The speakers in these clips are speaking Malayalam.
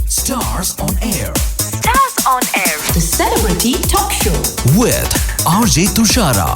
Stars on Air. Stars on Air. The Celebrity Talk Show. With RJ Tushara.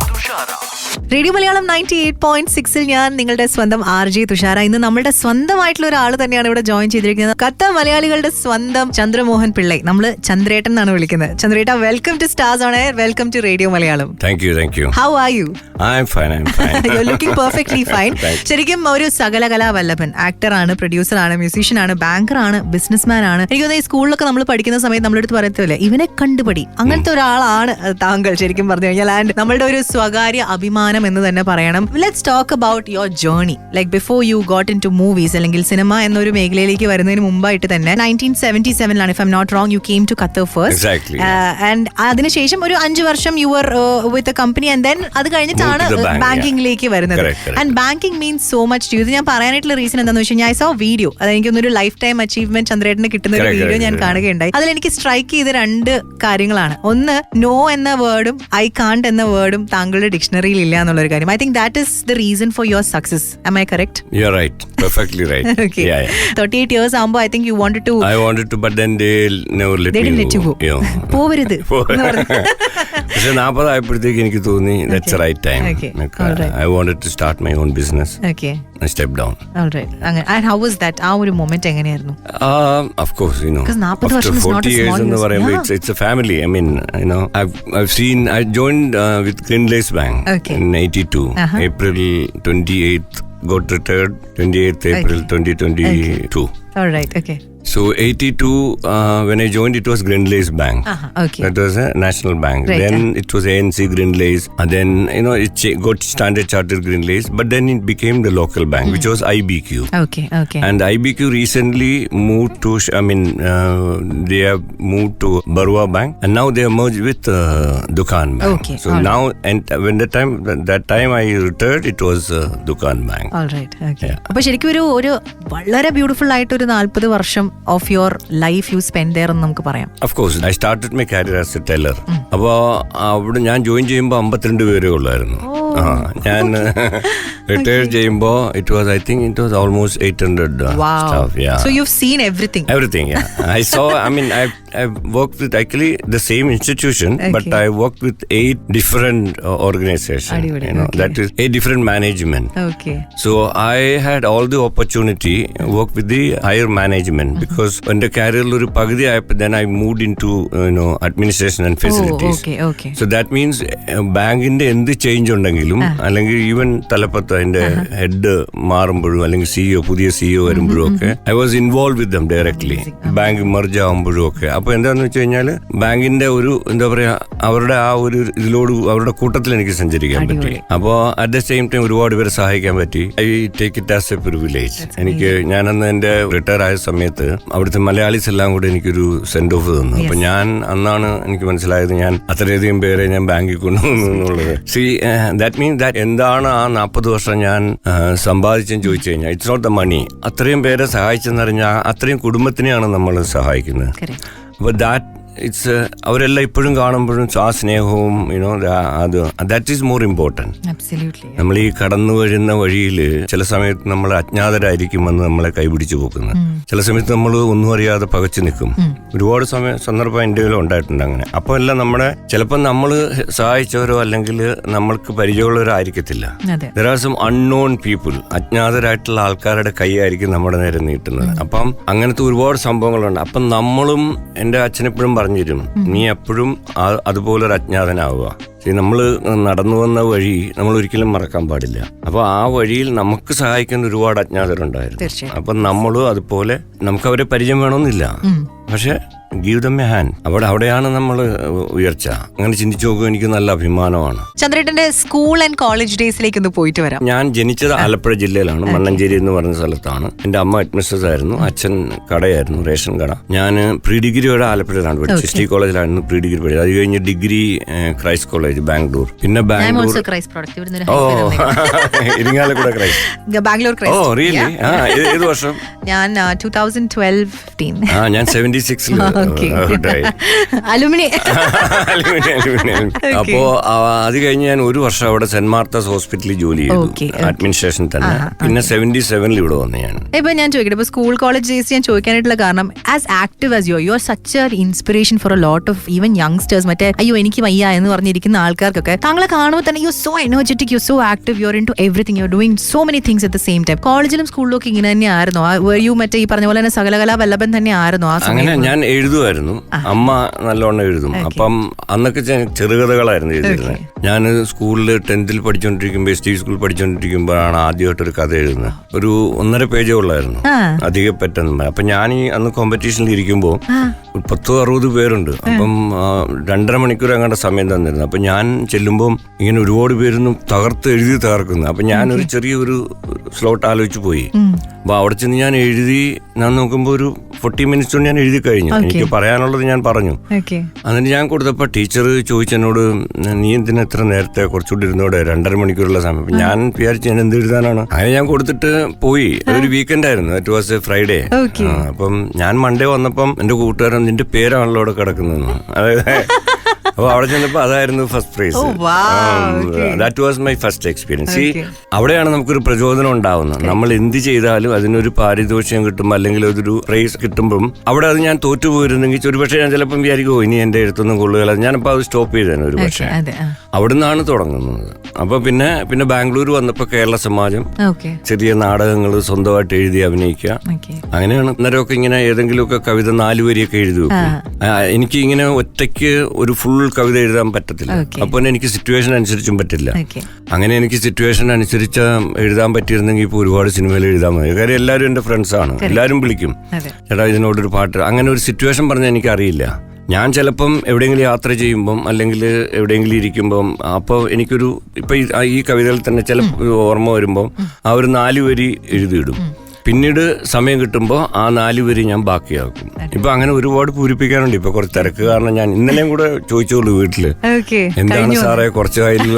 Radio Malayalam 98.6 ഞാൻ നിങ്ങളുടെ സ്വന്തം RJ തുഷാര. ഇന്ന് നമ്മുടെ സ്വന്തമായിട്ടുള്ള ഒരാൾ തന്നെയാണ് ഇവിടെ ജോയിൻ ചെയ്തിരിക്കുന്നത്. ഖത്തർ മലയാളികളുടെ സ്വന്തം ചന്ദ്രമോഹൻ പിള്ളൈ. നമ്മള് ചന്ദ്രേട്ടൻ എന്നാണ് വിളിക്കുന്നത്. Chandretta, welcome to stars on air. Welcome to radio Malayalam. Thank you. How are you? I'm fine. You're looking perfectly fine. ശരിക്കും ഒരു സകലകലാ വല്ലഭൻ. ആക്ടറാണ്, പ്രൊഡ്യൂസറാണ്, മ്യൂസീഷ്യനാണ്, ബാങ്കറാണ്, ബിസിനസ്മാൻ ആണ്. എനിക്ക് തോന്നുന്നു ഈ സ്കൂളിലൊക്കെ നമ്മൾ പഠിക്കുന്ന സമയത്ത് നമ്മളെടുത്ത് പറയത്തില്ലേ, ഇവനെ കണ്ടുപടി, അങ്ങനത്തെ ഒരാളാണ് താങ്കൾ ശരിക്കും പറഞ്ഞു കഴിഞ്ഞാൽ. ആൻഡ് നമ്മളുടെ ഒരു സ്വകാര്യ അഭിമാനം എന്ന് തന്നെ പറയണം. Let's talk about your journey. Like before you got into movies അല്ലെങ്കിൽ സിനിമ എന്നൊരു മേഖലയിലേക്ക് വരുന്നതിന് മുമ്പായിട്ട് തന്നെ 1977 if I'm not wrong you came to Qatar first. And അതിനുശേഷം ഒരു 5 വർഷം you were with a company and then അത് കഴിഞ്ഞിട്ടാണ് ബാങ്കിങ്ങിലേക്ക് വരുന്നത്. And banking means so much to you. ഇത് ഞാൻ പറയാനായിട്ടുള്ള റീസൺ എന്താണെന്ന് വെച്ച് കഴിഞ്ഞാൽ ഐ സോ വീഡിയോ, അതെനിക്കൊന്നൊരു ലൈഫ് ടൈം അച്ചീവ്മെന്റ് ചന്ദ്രേട്ടന് കിട്ടുന്ന ഒരു വീഡിയോ ഞാൻ കാണുകയുണ്ടായി. അതിൽ എനിക്ക് സ്ട്രൈക്ക് ചെയ്ത 2 കാര്യങ്ങളാണ്. ഒന്ന്, നോ എന്ന വേർഡും ഐ കാണ്ട് എന്ന വേർഡും താങ്കളുടെ ഡിക്ഷണറിയിൽ ഇല്ല എന്നുള്ളൊരു കാര്യം. I think that is the reason for your success. Am I correct? You're right. Perfectly right. Okay. Yeah. 38 years ആകുമ്പോൾ I think you wanted to. I wanted to, but then they never let me go. They didn't let you go. പോവരുത്. പക്ഷെ 40 ആയപ്പോഴത്തേക്ക് എനിക്ക് തോന്നി that's the right time. Okay. All right. I wanted to start my own business. Okay. I stepped down. All right. And how was that? ആ ഒരു മൊമെന്റ് എങ്ങനെയായിരുന്നു? Of course, you know. Because 40 after വർഷം is not 40 a small years എന്ന് പറയുമ്പോൾ it's a family. I mean, you know, I've seen. I joined with Grindlace Bank in 82. April 28th got retired. 28th April 2022. All right. Okay. So 82 when I joined it was Grindlace Bank. Okay. That was a national bank. Right. Then it was ANC Grindlace, and then you know it got Standard Chartered Grindlace, but then it became the local bank, which was IBQ. Okay. And IBQ recently moved to they have moved to Barwa Bank, and now they have merged with Dukan Bank. Okay. So now, and when that time I retired, it was Dukan Bank. All right. Okay. അപ്പോൾ ശരിക്കും ഒരു വളരെ ബ്യൂട്ടിഫുൾ ആയിട്ട് ഒരു 40 വർഷം of your life you spend there എന്ന് നമുക്ക് പറയാം. Of course, I started my career as a teller. അപ്പോൾ അവിടെ ഞാൻ ജോയിൻ ചെയ്യുമ്പോൾ 52 പേരേ ഉള്ളായിരുന്നു. ഞാൻ റിട്ടയർ ചെയ്യുമ്പോൾ it was almost 800 staff. Yeah. So you've seen everything. Yeah. I saw. I mean, I've worked with actually the same institution, but I worked with 8 different organizations. You know, that is 8 different management. Okay. So I had all the opportunity work with the higher management because when the career ഒരു പകുതി ആയപ്പോൾ then I moved into administration and facilities. Okay. So that means ബാങ്കിന്റെ എന്ത് ചേഞ്ച് ഉണ്ടെങ്കിലും അല്ലെങ്കിൽ ഈവൻ തലപ്പത്ത് അതിന്റെ ഹെഡ് മാറുമ്പോഴും അല്ലെങ്കിൽ പുതിയ സിഇഒ വരുമ്പോഴും ഒക്കെ I was involve with them directly. Bank merge ആകുമ്പോഴും ഒക്കെ. അപ്പൊ എന്താന്ന് വെച്ച് കഴിഞ്ഞാൽ ബാങ്കിന്റെ ഒരു എന്താ പറയാ അവരുടെ ആ ഒരു അവരുടെ കൂട്ടത്തിൽ എനിക്ക് സഞ്ചരിക്കാൻ പറ്റി. അപ്പോ അറ്റ് ദ സെയിം ടൈം ഒരുപാട് പേരെ സഹായിക്കാൻ പറ്റി. I take it as A privilege. എനിക്ക് ഞാനന്ന് എന്റെ റിട്ടയർ ആയ സമയത്ത് അവിടുത്തെ മലയാളീസ് എല്ലാം കൂടെ എനിക്കൊരു സെൻഡ് ഓഫ് തന്നു. അപ്പൊ ഞാൻ അന്നാണ് എനിക്ക് മനസ്സിലായത് ഞാൻ അത്രയധികം പേരെ ഞാൻ ബാങ്കിൽ കൊണ്ടുവന്നു എന്നുള്ളത്. ദാറ്റ് മീൻസ് ദാറ്റ് എന്താണ് ആ 40 വർഷം ഞാൻ സമ്പാദിച്ചെന്ന് ചോദിച്ചു കഴിഞ്ഞാൽ ഇറ്റ്സ് നോട്ട് ദ മണി. അത്രയും പേരെ സഹായിച്ചെന്ന് പറഞ്ഞാൽ അത്രയും കുടുംബത്തിനെയാണ് നമ്മൾ സഹായിക്കുന്നത്. അപ്പൊ അവരെല്ലാം ഇപ്പോഴും കാണുമ്പോഴും ആ സ്നേഹവും ദാറ്റ് ഈസ് മോർ ഇമ്പോർട്ടന്റ്. നമ്മൾ ഈ കടന്നു വരുന്ന വഴിയിൽ ചില സമയത്ത് നമ്മൾ അജ്ഞാതരായിരിക്കുമെന്ന് നമ്മളെ കൈപിടിച്ചു പോക്കുന്നത്. ചില സമയത്ത് നമ്മൾ ഒന്നും അറിയാതെ പകച്ചു നിൽക്കും. ഒരുപാട് സന്ദർഭം എൻ്റെ ഉണ്ടായിട്ടുണ്ട് അങ്ങനെ. അപ്പൊ എല്ലാം നമ്മുടെ ചിലപ്പോൾ നമ്മൾ സഹായിച്ചവരോ അല്ലെങ്കിൽ നമ്മൾക്ക് പരിചയമുള്ളവരോ ആയിരിക്കത്തില്ല. There are some unknown people. അജ്ഞാതരായിട്ടുള്ള ആൾക്കാരുടെ കൈയായിരിക്കും നമ്മുടെ നേരെ നീട്ടുന്നത്. അപ്പം അങ്ങനത്തെ ഒരുപാട് സംഭവങ്ങളുണ്ട്. അപ്പം നമ്മളും എൻ്റെ അച്ഛനെപ്പോഴും പറഞ്ഞിരും, നീ എപ്പോഴും അതുപോലൊരു അജ്ഞാതനാവുക. നമ്മൾ നടന്നു വന്ന വഴി നമ്മൾ ഒരിക്കലും മറക്കാൻ പാടില്ല. അപ്പൊ ആ വഴിയിൽ നമുക്ക് സഹായിക്കുന്ന ഒരുപാട് അജ്ഞാതരുണ്ടായിരുന്നു. അപ്പൊ നമ്മളും അതുപോലെ നമുക്ക് അവരെ പരിചയം വേണമെന്നില്ല, പക്ഷെ ഗീവ് ദം എ ഹാൻഡ്. അവിടെയാണ് നമ്മൾ ഉയർച്ച. അങ്ങനെ ചിന്തിച്ചു നോക്കുക. എനിക്ക് നല്ല അഭിമാനമാണ്. ചന്ദ്രേട്ടന്റെ സ്കൂൾ ആൻഡ് കോളേജ് ഡേയ്സിലേക്ക് ഒന്ന് പോയിട്ട് വരാം. ഞാൻ ജനിച്ചത് ആലപ്പുഴ ജില്ലയിലാണ്, മണ്ണഞ്ചേരി എന്ന് പറഞ്ഞ സ്ഥലത്താണ്. എന്റെ അമ്മ ഹെഡ്മിസ്ട്രസ് ആയിരുന്നു, അച്ഛൻ കടയായിരുന്നു, റേഷൻ കട. ഞാൻ പ്രീ ഡിഗ്രി വരെ ആലപ്പുഴയിലാണ് പഠിച്ചത്. ST കോളേജിലായിരുന്നു പ്രീ ഡിഗ്രി പഠിച്ചത്. അത് കഴിഞ്ഞ് ഡിഗ്രി ക്രൈസ്റ്റ് കോളേജ് ബാംഗ്ലൂർ. പിന്നെ Bangalore Irinjalakuda Christ. Bangalore. Oh really? ഏത് വർഷം? ഞാൻ 2012-15. ഞാൻ 76 അലുമിനി. അപ്പോ അത് കഴിഞ്ഞ് ഞാൻ ഒരു വർഷം അവിടെ സെന്റ് മാർത്താസ് ഹോസ്പിറ്റലിൽ ജോലി ചെയ്തു, അഡ്മിനിസ്ട്രേഷൻ തന്നെ. പിന്നെ 77 ഇവിടെ വന്നു ഞാൻ. ഇപ്പൊ ഞാൻ ചോദിക്കട്ടെ, ഇപ്പൊ സ്കൂൾ കോളേജ് ഡേയ്സ് ഞാൻ ചോദിക്കാനായിട്ടുള്ള കാരണം, as active as you are such A inspiration four a lot of even youngsters. മറ്റേ അയ്യോ എനിക്ക് വയ്യ എന്ന് പറഞ്ഞിരിക്കുന്ന ആൾക്കാർക്കൊക്കെ താങ്കളെ കാണുമ്പോൾ തന്നെ you so energetic, you so active, you are into everything, you are doing so many things at the same time. കോളേജിലും സ്കൂളിലും ഒക്കെ ഇങ്ങനെ തന്നെ ആയിരുന്നോ? യു മറ്റേ ഈ പറഞ്ഞ പോലെ തന്നെ സകലകലാ വല്ലഭൻ തന്നെ ആയിരുന്നോ ആ സമയം? അങ്ങനെ ഞാൻ എഴുതുമായിരുന്നു, അമ്മ നല്ലോണം എഴുതും. അപ്പം അന്നൊക്കെ ചെറുകഥകളായിരുന്നു എഴുതിയിരുന്നത്. ഞാൻ സ്കൂളിൽ 10th പഠിച്ചുകൊണ്ടിരിക്കുമ്പോൾ, ST സ്കൂളിൽ പഠിച്ചുകൊണ്ടിരിക്കുമ്പോഴാണ് ആദ്യമായിട്ടൊരു കഥ എഴുതുന്നത്. ഒരു 1.5 പേജേ ഉള്ളായിരുന്നു, അധികം പറ്റുന്ന. അപ്പൊ ഞാൻ ഈ അന്ന് കോമ്പറ്റീഷനിൽ ഇരിക്കുമ്പോൾ 10-60 പേരുണ്ട്. അപ്പം 2.5 മണിക്കൂർ അങ്ങോട്ട് സമയം തന്നിരുന്നു. അപ്പൊ ഞാൻ ചെല്ലുമ്പോൾ ഇങ്ങനെ ഒരുപാട് പേരൊന്നും എഴുതി തകർക്കുന്നു. അപ്പൊ ഞാനൊരു ചെറിയൊരു സ്ലോട്ട് ആലോചിച്ച് പോയി. അപ്പൊ അവിടെ ചെന്ന് ഞാൻ എഴുതി, ഞാൻ നോക്കുമ്പോൾ ഒരു 40 minutes കൊണ്ട് ഞാൻ എഴുതി കഴിഞ്ഞു. എനിക്ക് പറയാനുള്ളത് ഞാൻ പറഞ്ഞു. എന്നിട്ട് ഞാൻ കൊടുത്തപ്പോൾ ടീച്ചർ ചോദിച്ചെന്നോട്, നീ എന്തിനാ എത്ര നേരത്തെ, കുറച്ചുകൂടി ഇരുന്നോടെ, 2.5 മണിക്കൂറുള്ള സമയം. ഞാൻ വിചാരിച്ചു ഞാൻ എന്ത് എഴുതാനാണ്. അങ്ങനെ ഞാൻ കൊടുത്തിട്ട് പോയി. അതൊരു വീക്കെൻഡ് ആയിരുന്നു, ഇറ്റ് വാസ് എ ഫ്രൈഡേ. അപ്പം ഞാൻ മൺഡേ വന്നപ്പം എന്റെ കൂട്ടുകാരൻ, നിന്റെ പേരാണല്ലോ അവിടെ കിടക്കുന്നതെന്ന്. അതായത് അപ്പൊ അവിടെ ചെന്നപ്പോ അതായിരുന്നു first prize. That was my first experience. അവിടെയാണ് നമുക്കൊരു പ്രചോദനം ഉണ്ടാവുന്നത്. നമ്മൾ എന്ത് ചെയ്താലും അതിനൊരു പാരിതോഷികം കിട്ടുമ്പോൾ, അല്ലെങ്കിൽ അതൊരു പ്രൈസ് കിട്ടുമ്പം, അവിടെ അത് ഞാൻ തോറ്റുപോയിരുന്നെങ്കിൽ ഒരുപക്ഷെ ഞാൻ ചിലപ്പം വിചാരിക്കുമോ ഇനി എന്റെ എഴുത്തൊന്നും കൊള്ളുകയില്ല, ഞാനിപ്പോ അത് സ്റ്റോപ്പ് ചെയ്തേനെ ഒരു പക്ഷേ. അവിടുന്നാണ് തുടങ്ങുന്നത്. അപ്പൊ പിന്നെ ബാംഗ്ലൂർ വന്നപ്പോ കേരള സമാജം, ചെറിയ നാടകങ്ങൾ സ്വന്തമായിട്ട് എഴുതി അഭിനയിക്കുക, അങ്ങനെയാണ്. അന്നേരമൊക്കെ ഇങ്ങനെ ഏതെങ്കിലുമൊക്കെ കവിത 4 വരിയൊക്കെ എഴുതി വെക്കും. എനിക്ക് ഇങ്ങനെ ഒറ്റയ്ക്ക് ഒരു ഫുൾ കവിത എഴുതാൻ പറ്റത്തില്ല. അപ്പൊ എനിക്ക് സിറ്റുവേഷൻ അനുസരിച്ചും പറ്റില്ല. അങ്ങനെ എനിക്ക് സിറ്റുവേഷൻ അനുസരിച്ച് എഴുതാൻ പറ്റിയിരുന്നെങ്കിൽ ഇപ്പൊ ഒരുപാട് സിനിമയിൽ എഴുതാൻ മതി. കാര്യം എല്ലാവരും എന്റെ ഫ്രണ്ട്സാണ്, എല്ലാവരും വിളിക്കും, ചേട്ടാ ഇതിനോടൊരു പാട്ട്. അങ്ങനെ ഒരു സിറ്റുവേഷൻ പറഞ്ഞാൽ എനിക്കറിയില്ല. ഞാൻ ചിലപ്പം എവിടെയെങ്കിലും യാത്ര ചെയ്യുമ്പം, അല്ലെങ്കിൽ എവിടെയെങ്കിലും ഇരിക്കുമ്പം, അപ്പോൾ എനിക്കൊരു ഇപ്പൊ ഈ കവിതയിൽ തന്നെ ചില ഓർമ്മ വരുമ്പം ആ ഒരു 4 വരി എഴുതിയിടും. പിന്നീട് സമയം കിട്ടുമ്പോൾ ആ 4 വരി ഞാൻ ബാക്കിയാക്കും. ഇപ്പൊ അങ്ങനെ ഒരുപാട് പൂരിപ്പിക്കാനുണ്ട്. ഇപ്പൊ കുറച്ച് തിരക്ക് കാരണം ഞാൻ ഇന്നലെയും കൂടെ ചോദിച്ചോളൂ വീട്ടില്, എന്താണ് സാറേ കുറച്ച് കാര്യം.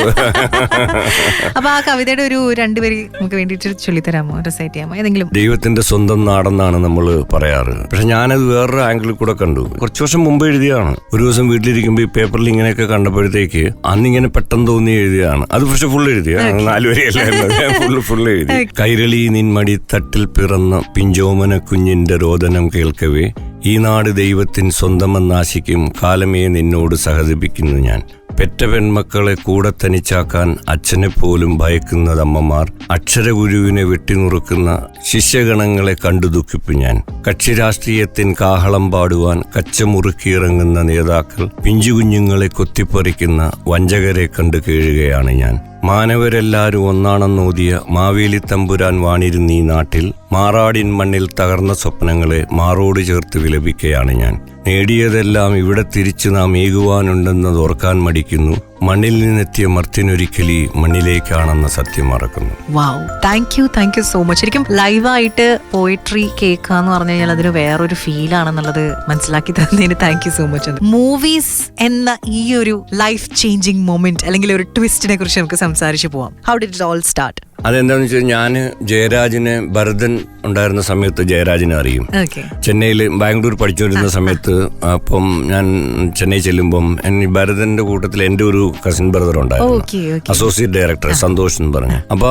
അപ്പൊ ആ കവിതയുടെ ഒരു 2 വരി നമുക്ക് വേണ്ടിട്ട് ചൊല്ലിത്തരാമോ, റെസൈറ്റ് ചെയ്യാമോ ഏതെങ്കിലും? ദൈവത്തിന്റെ സ്വന്തം നാടെന്നാണ് നമ്മൾ പറയാറ്. പക്ഷെ ഞാനത് വേറൊരു ആംഗിളിൽ കൂടെ കണ്ടു. കുറച്ചു വർഷം മുമ്പ് എഴുതിയതാണ്. ഒരു ദിവസം വീട്ടിലിരിക്കുമ്പോൾ ഈ പേപ്പറിൽ ഇങ്ങനെയൊക്കെ കണ്ടപ്പോഴത്തേക്ക് അന്നിങ്ങനെ പെട്ടെന്ന് തോന്നി എഴുതിയാണ് അത്. പക്ഷെ ഫുൾ എഴുതിയ 4 വരിയല്ലായിരുന്നു, ഫുൾ എഴുതി. കൈരളി നിൻമടി തട്ടിൽ പിറന്ന പിഞ്ചോമന കുഞ്ഞിന്റെ രോദനം കേൾക്കവേ, ഈ നാട് ദൈവത്തിൻ സ്വന്തമെന്നാശിക്കും കാലമേ നിന്നോട് സഹതപിക്കുന്നു ഞാൻ. പെറ്റ പെൺമക്കളെ കൂടെ തനിച്ചാക്കാൻ അച്ഛനെ പോലും ഭയക്കുന്നതമ്മമാർ, അക്ഷരഗുരുവിനെ വെട്ടിനുറുക്കുന്ന ശിഷ്യഗണങ്ങളെ കണ്ടു ദുഃഖിപ്പു ഞാൻ. കക്ഷി രാഷ്ട്രീയത്തിൻ കാഹളം പാടുവാൻ കച്ചമുറുക്കിയിറങ്ങുന്ന നേതാക്കൾ, പിഞ്ചുകുഞ്ഞുങ്ങളെ കൊത്തിപ്പറിക്കുന്ന വഞ്ചകരെ കണ്ടു കേഴുകയാണ് ഞാൻ. മാനവരെല്ലാരും ഒന്നാണെന്നോതിയ മാവേലി തമ്പുരാൻ വാണിരുന്നീ നാട്ടിൽ, മാറാടിൻ മണ്ണിൽ തകർന്ന സ്വപ്നങ്ങളെ മാറോട് ചേർത്ത് വിലപിക്കുകയാണ് ഞാൻ. നേടിയതെല്ലാം ഇവിടെ തിരിച്ചു നാം ഏകുവാനുണ്ടെന്നത് ഓർക്കാൻ മടിക്കുന്നു. മണ്ണിൽ നിന്നെത്തിയ മർത്തിനൊരിക്കലി മണ്ണിലേക്കാണെന്ന സത്യം മറക്കുന്നു. വാവ്, താങ്ക് യു സോ മച്ച്. ശരിക്കും ലൈവായിട്ട് പോയിട്രി കേൾക്കാന്ന് പറഞ്ഞു കഴിഞ്ഞാൽ അതൊരു വേറൊരു ഫീലാണെന്നുള്ളത് മനസ്സിലാക്കി തന്നതിന് thank you so much. Movies എന്ന ഈ ഒരു ലൈഫ് ചേഞ്ചിങ് മൊമെന്റ് അല്ലെങ്കിൽ ഒരു ട്വിസ്റ്റിനെ കുറിച്ച് നമുക്ക് സംസാരിച്ചു പോവാം. How did it all start? അതെന്താന്ന് വെച്ചാൽ ഞാൻ ജയരാജിനെ, ഭരതൻ ഉണ്ടായിരുന്ന സമയത്ത് ജയരാജിനെ അറിയും. ചെന്നൈയിൽ ബാംഗ്ലൂർ പഠിച്ചുകൊണ്ടിരുന്ന സമയത്ത്, അപ്പം ഞാൻ ചെന്നൈ ചെല്ലുമ്പം ഭരതന്റെ കൂട്ടത്തിൽ എന്റെ ഒരു കസിൻ ബ്രദർ ഉണ്ടായിരുന്നു, അസോസിയേറ്റ് ഡയറക്ടർ സന്തോഷ് എന്ന് പറഞ്ഞു. അപ്പൊ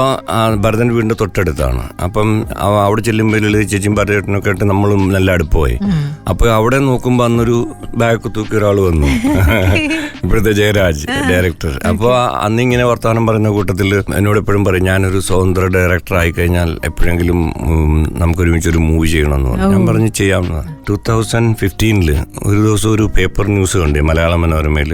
ഭരതന്റെ വീടിന്റെ തൊട്ടടുത്താണ്. അപ്പം അവിടെ ചെല്ലുമ്പോൾ ചേച്ചിയും ഭരതനൊക്കെ ആയിട്ട് നമ്മളും നല്ല അടുപ്പമായി. അപ്പൊ അവിടെ നോക്കുമ്പോ അന്നൊരു ബാഗ് തൂക്കി ഒരാൾ വന്നു, ഇപ്പോഴത്തെ ജയരാജ് ഡയറക്ടർ. അപ്പൊ അന്നിങ്ങനെ വർത്തമാനം പറയുന്ന കൂട്ടത്തിൽ എന്നോട് എപ്പോഴും പറയും, ഞാനൊരു സ്വതന്ത്ര ഡയറക്ടർ ആയി കഴിഞ്ഞാൽ എപ്പോഴെങ്കിലും നമുക്കൊരുമിച്ച് ഒരു മൂവി ചെയ്യണമെന്ന് പറഞ്ഞു. ഞാൻ പറഞ്ഞു ചെയ്യാമെന്ന്. 2015 ഒരു ദിവസം ഒരു പേപ്പർ ന്യൂസ് കണ്ടു മലയാള മനോരമയിൽ,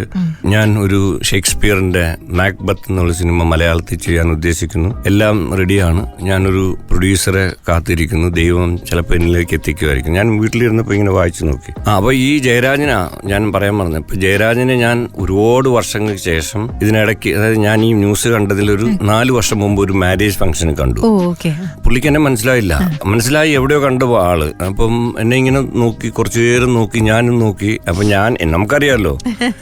ഞാൻ ഒരു ഷേക്സ്പിയറിന്റെ മാക്ബത്ത് എന്നുള്ള സിനിമ മലയാളത്തിൽ ചെയ്യാൻ ഉദ്ദേശിക്കുന്നു, എല്ലാം റെഡിയാണ്, ഞാനൊരു പ്രൊഡ്യൂസറെ കാത്തിരിക്കുന്നു, ദൈവം ചിലപ്പോൾ എന്നിലേക്ക് എത്തിക്കുമായിരിക്കും. ഞാൻ വീട്ടിലിരുന്നപ്പോൾ ഇങ്ങനെ വായിച്ചു നോക്കി. അപ്പൊ ഈ ജയരാജനാ ഞാൻ പറയാൻ പറഞ്ഞത്. ഇപ്പൊ ജയരാജനെ ഞാൻ ഒരുപാട് വർഷങ്ങൾക്ക് ശേഷം ഇതിനിടയ്ക്ക്, അതായത് ഞാൻ ഈ ന്യൂസ് കണ്ടതിലൊരു 4 വർഷം മുമ്പ് ഒരു മാരേജ് ഫംഗ്ഷന് കണ്ടു. പുള്ളിക്ക് എന്നെ മനസ്സിലായി, എവിടെയോ കണ്ടു ആള്. അപ്പം എന്നെ ഇങ്ങനെ നോക്കി, കുറച്ചു നേരം നോക്കി, ഞാനും നോക്കി. അപ്പൊ നമുക്കറിയാലോ.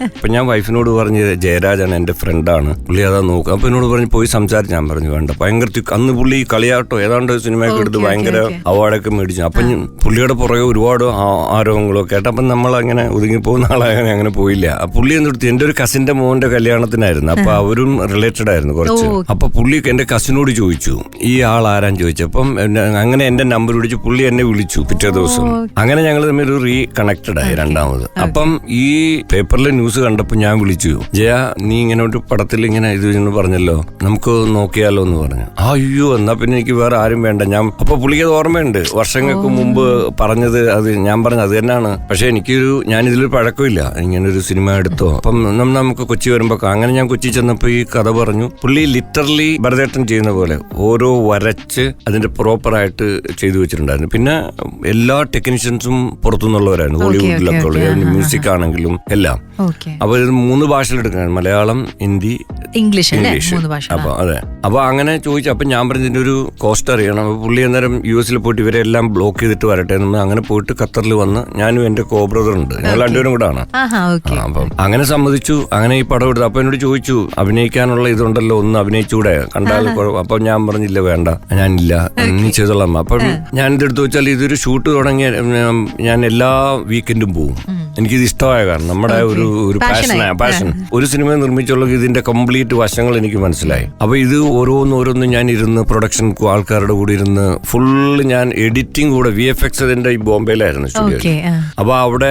അപ്പൊ ഞാൻ വൈഫിനോട് പറഞ്ഞ് ജയരാജാണ് എന്റെ ഫ്രണ്ടാണ്, പുള്ളി അതാ നോക്കുക. അപ്പൊ എന്നോട് പറഞ്ഞ് പോയി സംസാരിച്ച്. ഞാൻ പറഞ്ഞു വേണ്ട, ഭയങ്കര അന്ന് പുള്ളി കളിയാട്ടോ ഏതാണ്ട് സിനിമയൊക്കെ എടുത്ത് ഭയങ്കര അവാർഡൊക്കെ മേടിച്ചു. അപ്പൊ പുള്ളിയുടെ പുറകെ ഒരുപാട് ആരോപങ്ങളൊക്കെ ആയിട്ട് അപ്പം നമ്മൾ അങ്ങനെ ഒതുങ്ങിപ്പോകുന്ന ആളാങ്ങനെ അങ്ങനെ പോയില്ല. പുള്ളി എന്തെടുത്ത് എന്റെ ഒരു കസിന്റെ മോന്റെ കല്യാണത്തിനായിരുന്നു. അപ്പൊ അവരും റിലേറ്റഡ് ആയിരുന്നു കുറച്ച്. അപ്പൊ പുള്ളി എന്റെ കസിനോട് ചോദിച്ചു ഈ ആൾ ആരാന്ന് ചോദിച്ചപ്പം അങ്ങനെ എന്റെ നമ്പർ വിളിച്ചു. പുള്ളി എന്നെ വിളിച്ചു പിറ്റേ ദിവസം. അങ്ങനെ ഞങ്ങൾ തമ്മിൽ ഒരു റീകണക്റ്റഡ് ആയി രണ്ടാമത്. അപ്പം ഈ പേപ്പറിലെ ന്യൂസ് കണ്ടപ്പോ ഞാൻ വിളിച്ചു, ജയ നീ ഇങ്ങനെ ഒരു പടത്തിൽ ഇങ്ങനെ ഇത് പറഞ്ഞല്ലോ, നമുക്ക് നോക്കിയാലോ എന്ന് പറഞ്ഞു. അയ്യോ എന്നാ പിന്നെ എനിക്ക് വേറെ ആരും വേണ്ട. അപ്പൊ പുള്ളിക്ക് അത് ഓർമ്മയുണ്ട്, വർഷങ്ങൾക്ക് മുമ്പ് പറഞ്ഞത്. അത് ഞാൻ പറഞ്ഞത് അത് തന്നെയാണ്. പക്ഷെ ഞാൻ ഇതിലൊരു പഴക്കമില്ല, ഇങ്ങനെ ഒരു സിനിമ എടുത്തോ. അപ്പം നമുക്ക് കൊച്ചി വരുമ്പോ അങ്ങനെ ഞാൻ കൊച്ചി ചെന്നപ്പോ ഈ കഥ പറഞ്ഞു. പുള്ളി ലിറ്ററലി ഭരതേട്ടൻ ചെയ്യുന്ന പോലെ ഓരോ വരച്ച് അതിന്റെ പ്രോപ്പറായിട്ട് ചെയ്തു വെച്ചിട്ടുണ്ടായിരുന്നു. പിന്നെ എല്ലാ ടെക്നീഷ്യൻസും പുറത്തുനിന്നുള്ളവരായിരുന്നു, ഹോളിവുഡിലൊക്കെ ഉള്ള, മ്യൂസിക് ആണെങ്കിലും എല്ലാം. അപ്പൊ ഇത് 3 ഭാഷയിലെടുക്കണം, മലയാളം, ഹിന്ദി, ഇംഗ്ലീഷ്. അപ്പൊ അതെ. അപ്പൊ അങ്ങനെ ചോദിച്ചു. അപ്പൊ ഞാൻ പറഞ്ഞു ഇതിന്റെ ഒരു കോസ്റ്റ് അറിയണം. അപ്പൊ പുള്ളി അന്നേരം US പോയിട്ട് ഇവരെ എല്ലാം ബ്ലോക്ക് ചെയ്തിട്ട് വരട്ടെ എന്ന് അങ്ങനെ പോയിട്ട് ഖത്തറിൽ വന്ന് ഞാനും എന്റെ കോബ്രദർ ഉണ്ട്, ഞങ്ങൾ രണ്ടുപേരും കൂടെ ആണ്. അപ്പം അങ്ങനെ സമ്മതിച്ചു. അങ്ങനെ ഈ പടം എടുത്തു. അപ്പൊ എന്നോട് ചോദിച്ചു അഭിനയിക്കാനുള്ള ഇതുണ്ടല്ലോ, ഒന്ന് അഭിനയിച്ചൂടെ കണ്ടാൽ. അപ്പൊ ഞാൻ പറഞ്ഞില്ല വേണ്ട, ഞാനില്ല, നീ ചെയ്തോളാം. അപ്പം ഞാൻ ഇതെടുത്ത് വെച്ചാൽ ഇതൊരു ഷൂട്ട് തുടങ്ങിയ ഞാൻ എല്ലാ വീക്കെൻഡും പോവും. എനിക്കിത് ഇഷ്ടമായ കാരണം നമ്മുടെ ഒരു പാഷൻ. ഒരു സിനിമ നിർമ്മിച്ചുള്ള ഇതിന്റെ കംപ്ലീറ്റ് വശങ്ങൾ എനിക്ക് മനസ്സിലായി. അപ്പൊ ഇത് ഓരോന്നും ഞാൻ ഇരുന്ന് പ്രൊഡക്ഷൻ ആൾക്കാരുടെ കൂടെ ഇരുന്ന് ഫുള്ള് ഞാൻ എഡിറ്റിംഗ് കൂടെ VFX അതിന്റെ ഈ ബോംബെയിലായിരുന്നു സ്റ്റുഡിയോ. അപ്പൊ അവിടെ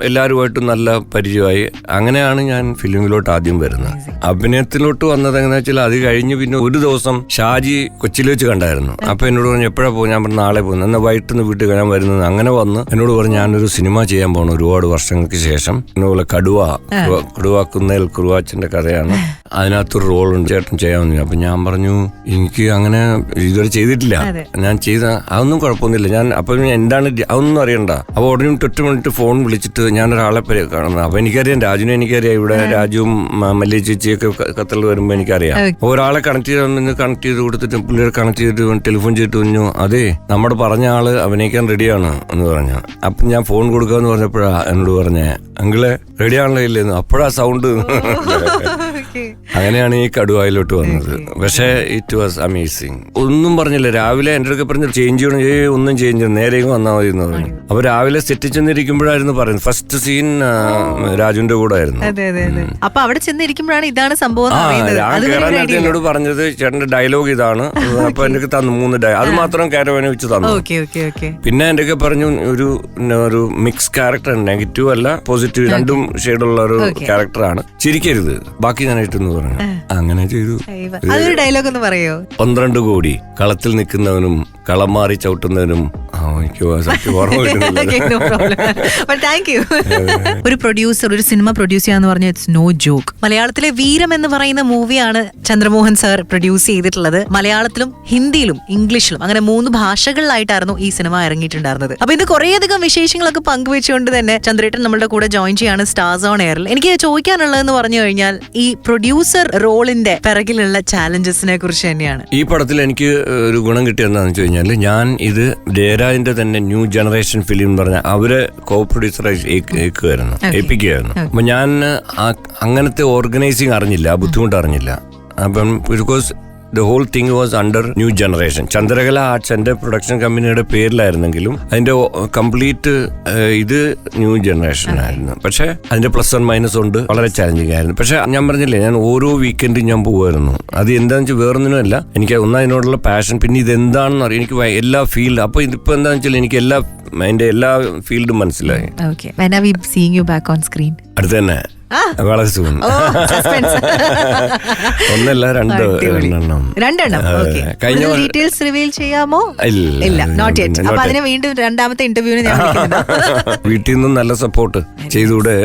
എല്ലാവരുമായിട്ടും നല്ല പരിചയമായി. അങ്ങനെയാണ് ഞാൻ ഫിലിമിലോട്ട് ആദ്യം വരുന്നത്. അഭിനയത്തിലോട്ട് വന്നത് എങ്ങനെയാ വെച്ചാൽ അത് കഴിഞ്ഞ് പിന്നെ ഒരു ദിവസം ഷാജി കൊച്ചിയിൽ വെച്ച് കണ്ടായിരുന്നു. അപ്പൊ എന്നോട് പറഞ്ഞു എപ്പോഴാ പോകും? ഞാൻ പറഞ്ഞു നാളെ പോകുന്നു. എന്നാൽ വൈകിട്ട് വീട്ടിൽ ഞാൻ വരുന്നത്. അങ്ങനെ വന്ന് എന്നോട് പറഞ്ഞു ഞാനൊരു സിനിമ ചെയ്യാൻ പോകണം ഒരുപാട് വർഷങ്ങൾക്ക് ശേഷം. എന്നപോലെ കടുവാക്കുന്നേൽ കുറുവാച്ചന്റെ കഥയാണ്, അതിനകത്തൊരു റോളുണ്ട്, ചേട്ടൻ ചെയ്യാമെന്ന്. അപ്പൊ ഞാൻ പറഞ്ഞു എനിക്ക് അങ്ങനെ ഇതുവരെ ചെയ്തിട്ടില്ല, ഞാൻ ചെയ്ത അതൊന്നും കുഴപ്പമൊന്നുമില്ല. ഞാൻ അപ്പൊ എന്താണ് അതൊന്നും അറിയണ്ട. അപ്പൊ ഉടനെ 8 മിനിറ്റ് ഫോൺ വിളിച്ചിട്ട് ഞാനൊരാളെ കാണുന്നത്. അപ്പൊ എനിക്കറിയാം രാജുവിനെ, എനിക്കറിയാം ഇവിടെ രാജുവും മല്ലി ചേച്ചിയൊക്കെ ഖത്തറിൽ വരുമ്പോ എനിക്കറിയാം. ഒരാളെ കണക്ട് ചെയ്ത് കൊടുത്തിട്ട് പുള്ളിയെ കണക്ട് ചെയ്തിട്ട് ടെലിഫോൺ ചെയ്തിട്ട് പറഞ്ഞു അതെ നമ്മുടെ പറഞ്ഞ ആള് അഭിനയിക്കാൻ റെഡിയാണ് എന്ന് പറഞ്ഞു. അപ്പൊ ഞാൻ ഫോൺ കൊടുക്കാന്ന് പറഞ്ഞപ്പോഴാ എന്നോട് പറഞ്ഞേ അങ്കിളെ റെഡിയാണല്ലോ ഇല്ലെന്ന്. അപ്പോഴാ സൗണ്ട്. അങ്ങനെയാണ് ഈ കടുവായിലോട്ട് വന്നത്. പക്ഷേ ഇറ്റ് വാസ് അമേസിങ്. ഒന്നും പറഞ്ഞില്ല. രാവിലെ എന്റെ അടുത്ത് പറഞ്ഞു ചേഞ്ച് ചെയ്യണം, ഒന്നും ചേഞ്ച് ചെയ്യണം, നേരെ വന്നാൽ മതി എന്ന് പറഞ്ഞു. അപ്പൊ രാവിലെ സെറ്റിൽ ചെന്നിരിക്കുമ്പോഴായിരുന്നു പറയുന്നത്. ഫസ്റ്റ് സീൻ രാജുവിന്റെ കൂടെ ആയിരുന്നു. അപ്പൊ അവിടെ ചെന്നിരിക്കുമ്പോഴാണ് ഇതാണ് സംഭവം. കേറാൻ നേരത്തെ എന്നോട് പറഞ്ഞത് ചേട്ടന്റെ ഡയലോഗ് ഇതാണ്. അപ്പൊ എനിക്ക് തന്നു 3 ഡയലോഗ്, അത് മാത്രം കാരവാനെ വെച്ച് തന്നു. പിന്നെ എന്റെ ഒക്കെ പറഞ്ഞു ഒരു മിക്സ് ക്യാരക്ടർ, നെഗറ്റീവ് അല്ല പോസിറ്റീവ്, രണ്ടും ഷെയ്ഡുള്ള ഒരു ക്യാരക്ടറാണ്, ചിരിക്കരുത്, ബാക്കി ഞാൻ ഇട്ടെന്ന് പറഞ്ഞു. അങ്ങനെ ചെയ്തു. ഡയലോഗ് ഒന്ന് പറയോ? 12 കോടി കളത്തിൽ നിൽക്കുന്നവനും കളം മാറി ചവിട്ടുന്നവനും. ഒരു പ്രൊഡ്യൂസർ ഒരു സിനിമ പ്രൊഡ്യൂസ് ചെയ്യാന്ന് പറഞ്ഞാൽ ഇറ്റ്സ് നോ ജോക്ക്. മലയാളത്തിലെ വീരം എന്ന് പറയുന്ന മൂവിയാണ് ചന്ദ്രമോഹൻ സാർ പ്രൊഡ്യൂസ് ചെയ്തിട്ടുള്ളത്. മലയാളത്തിലും ഹിന്ദിയിലും ഇംഗ്ലീഷിലും അങ്ങനെ 3 ഭാഷകളിലായിട്ടായിരുന്നു ഈ സിനിമ ഇറങ്ങിയിട്ടുണ്ടായിരുന്നത്. അപ്പൊ ഇന്ന് കുറേയധികം വിശേഷങ്ങളൊക്കെ പങ്കുവെച്ചുകൊണ്ട് തന്നെ ചന്ദ്രേട്ടൻ നമ്മളുടെ കൂടെ ജോയിൻ ചെയ്യാണ് സ്റ്റാർസ് ഓൺ എയറിൽ. എനിക്ക് ചോദിക്കാനുള്ളതെന്ന് പറഞ്ഞു കഴിഞ്ഞാൽ ഈ പ്രൊഡ്യൂസർ റോളിന്റെ പിറകിലുള്ള ചാലഞ്ചസിനെ കുറിച്ച് തന്നെയാണ്. ഈ പടത്തിൽ എനിക്ക് ഒരു ഗുണം കിട്ടിയെന്താണെന്ന് വെച്ച് കഴിഞ്ഞാൽ ഞാൻ ഇത് ജയരാജിന്റെ തന്നെ ന്യൂ ജനറേഷൻ ഫിലിം എന്ന് പറഞ്ഞാൽ അവരെ കോ പ്രൊഡ്യൂസറായി ഏൽപ്പിക്കുകയായിരുന്നു. അപ്പൊ ഞാൻ അങ്ങനത്തെ ഓർഗനൈസിങ് അറിഞ്ഞില്ല, ബുദ്ധിമുട്ട് അറിഞ്ഞില്ല. അപ്പം because the whole thing was under new generation. Chandrakala arts എന്റെ പ്രൊഡക്ഷൻ കമ്പനിയുടെ പേരിലായിരുന്നെങ്കിലും അതിന്റെ കംപ്ലീറ്റ് ഇത് ന്യൂ ജനറേഷൻ ആയിരുന്നു. പക്ഷെ അതിന്റെ പ്ലസ് ആൻഡ് മൈനസ് ഉണ്ട്, വളരെ ചാലഞ്ചിങ് ആയിരുന്നു. പക്ഷെ ഞാൻ പറഞ്ഞില്ലേ ഞാൻ ഓരോ വീക്കെൻഡും ഞാൻ പോകുമായിരുന്നു. അത് എന്താണെന്ന് വെച്ചാൽ വേറൊന്നിനുമല്ല, എനിക്ക് ഒന്നതിനോടുള്ള പാഷൻ, പിന്നെ ഇതെന്താണെന്ന് അറിയാം, എനിക്ക് എല്ലാ ഫീൽഡ്. അപ്പൊ ഇതിപ്പോ എന്താണെന്ന് വെച്ചാൽ എനിക്ക് അതിന്റെ എല്ലാ ഫീൽഡും മനസ്സിലായി. അടുത്ത് തന്നെ വളരെ സുഖം. ഒന്നല്ല രണ്ടെണ്ണം. കഴിഞ്ഞ ഡീറ്റെയിൽസ് റിവീൽ ചെയ്യാമോ? ഇല്ല, നോട്ട് യെറ്റ്. അപ്പൊ അതിന് വീണ്ടും രണ്ടാമത്തെ ഇന്റർവ്യൂവിന് ഞാൻ വീട്ടിൽ നിന്നും നല്ല സപ്പോർട്ട് ചെയ്തുകൂടെ.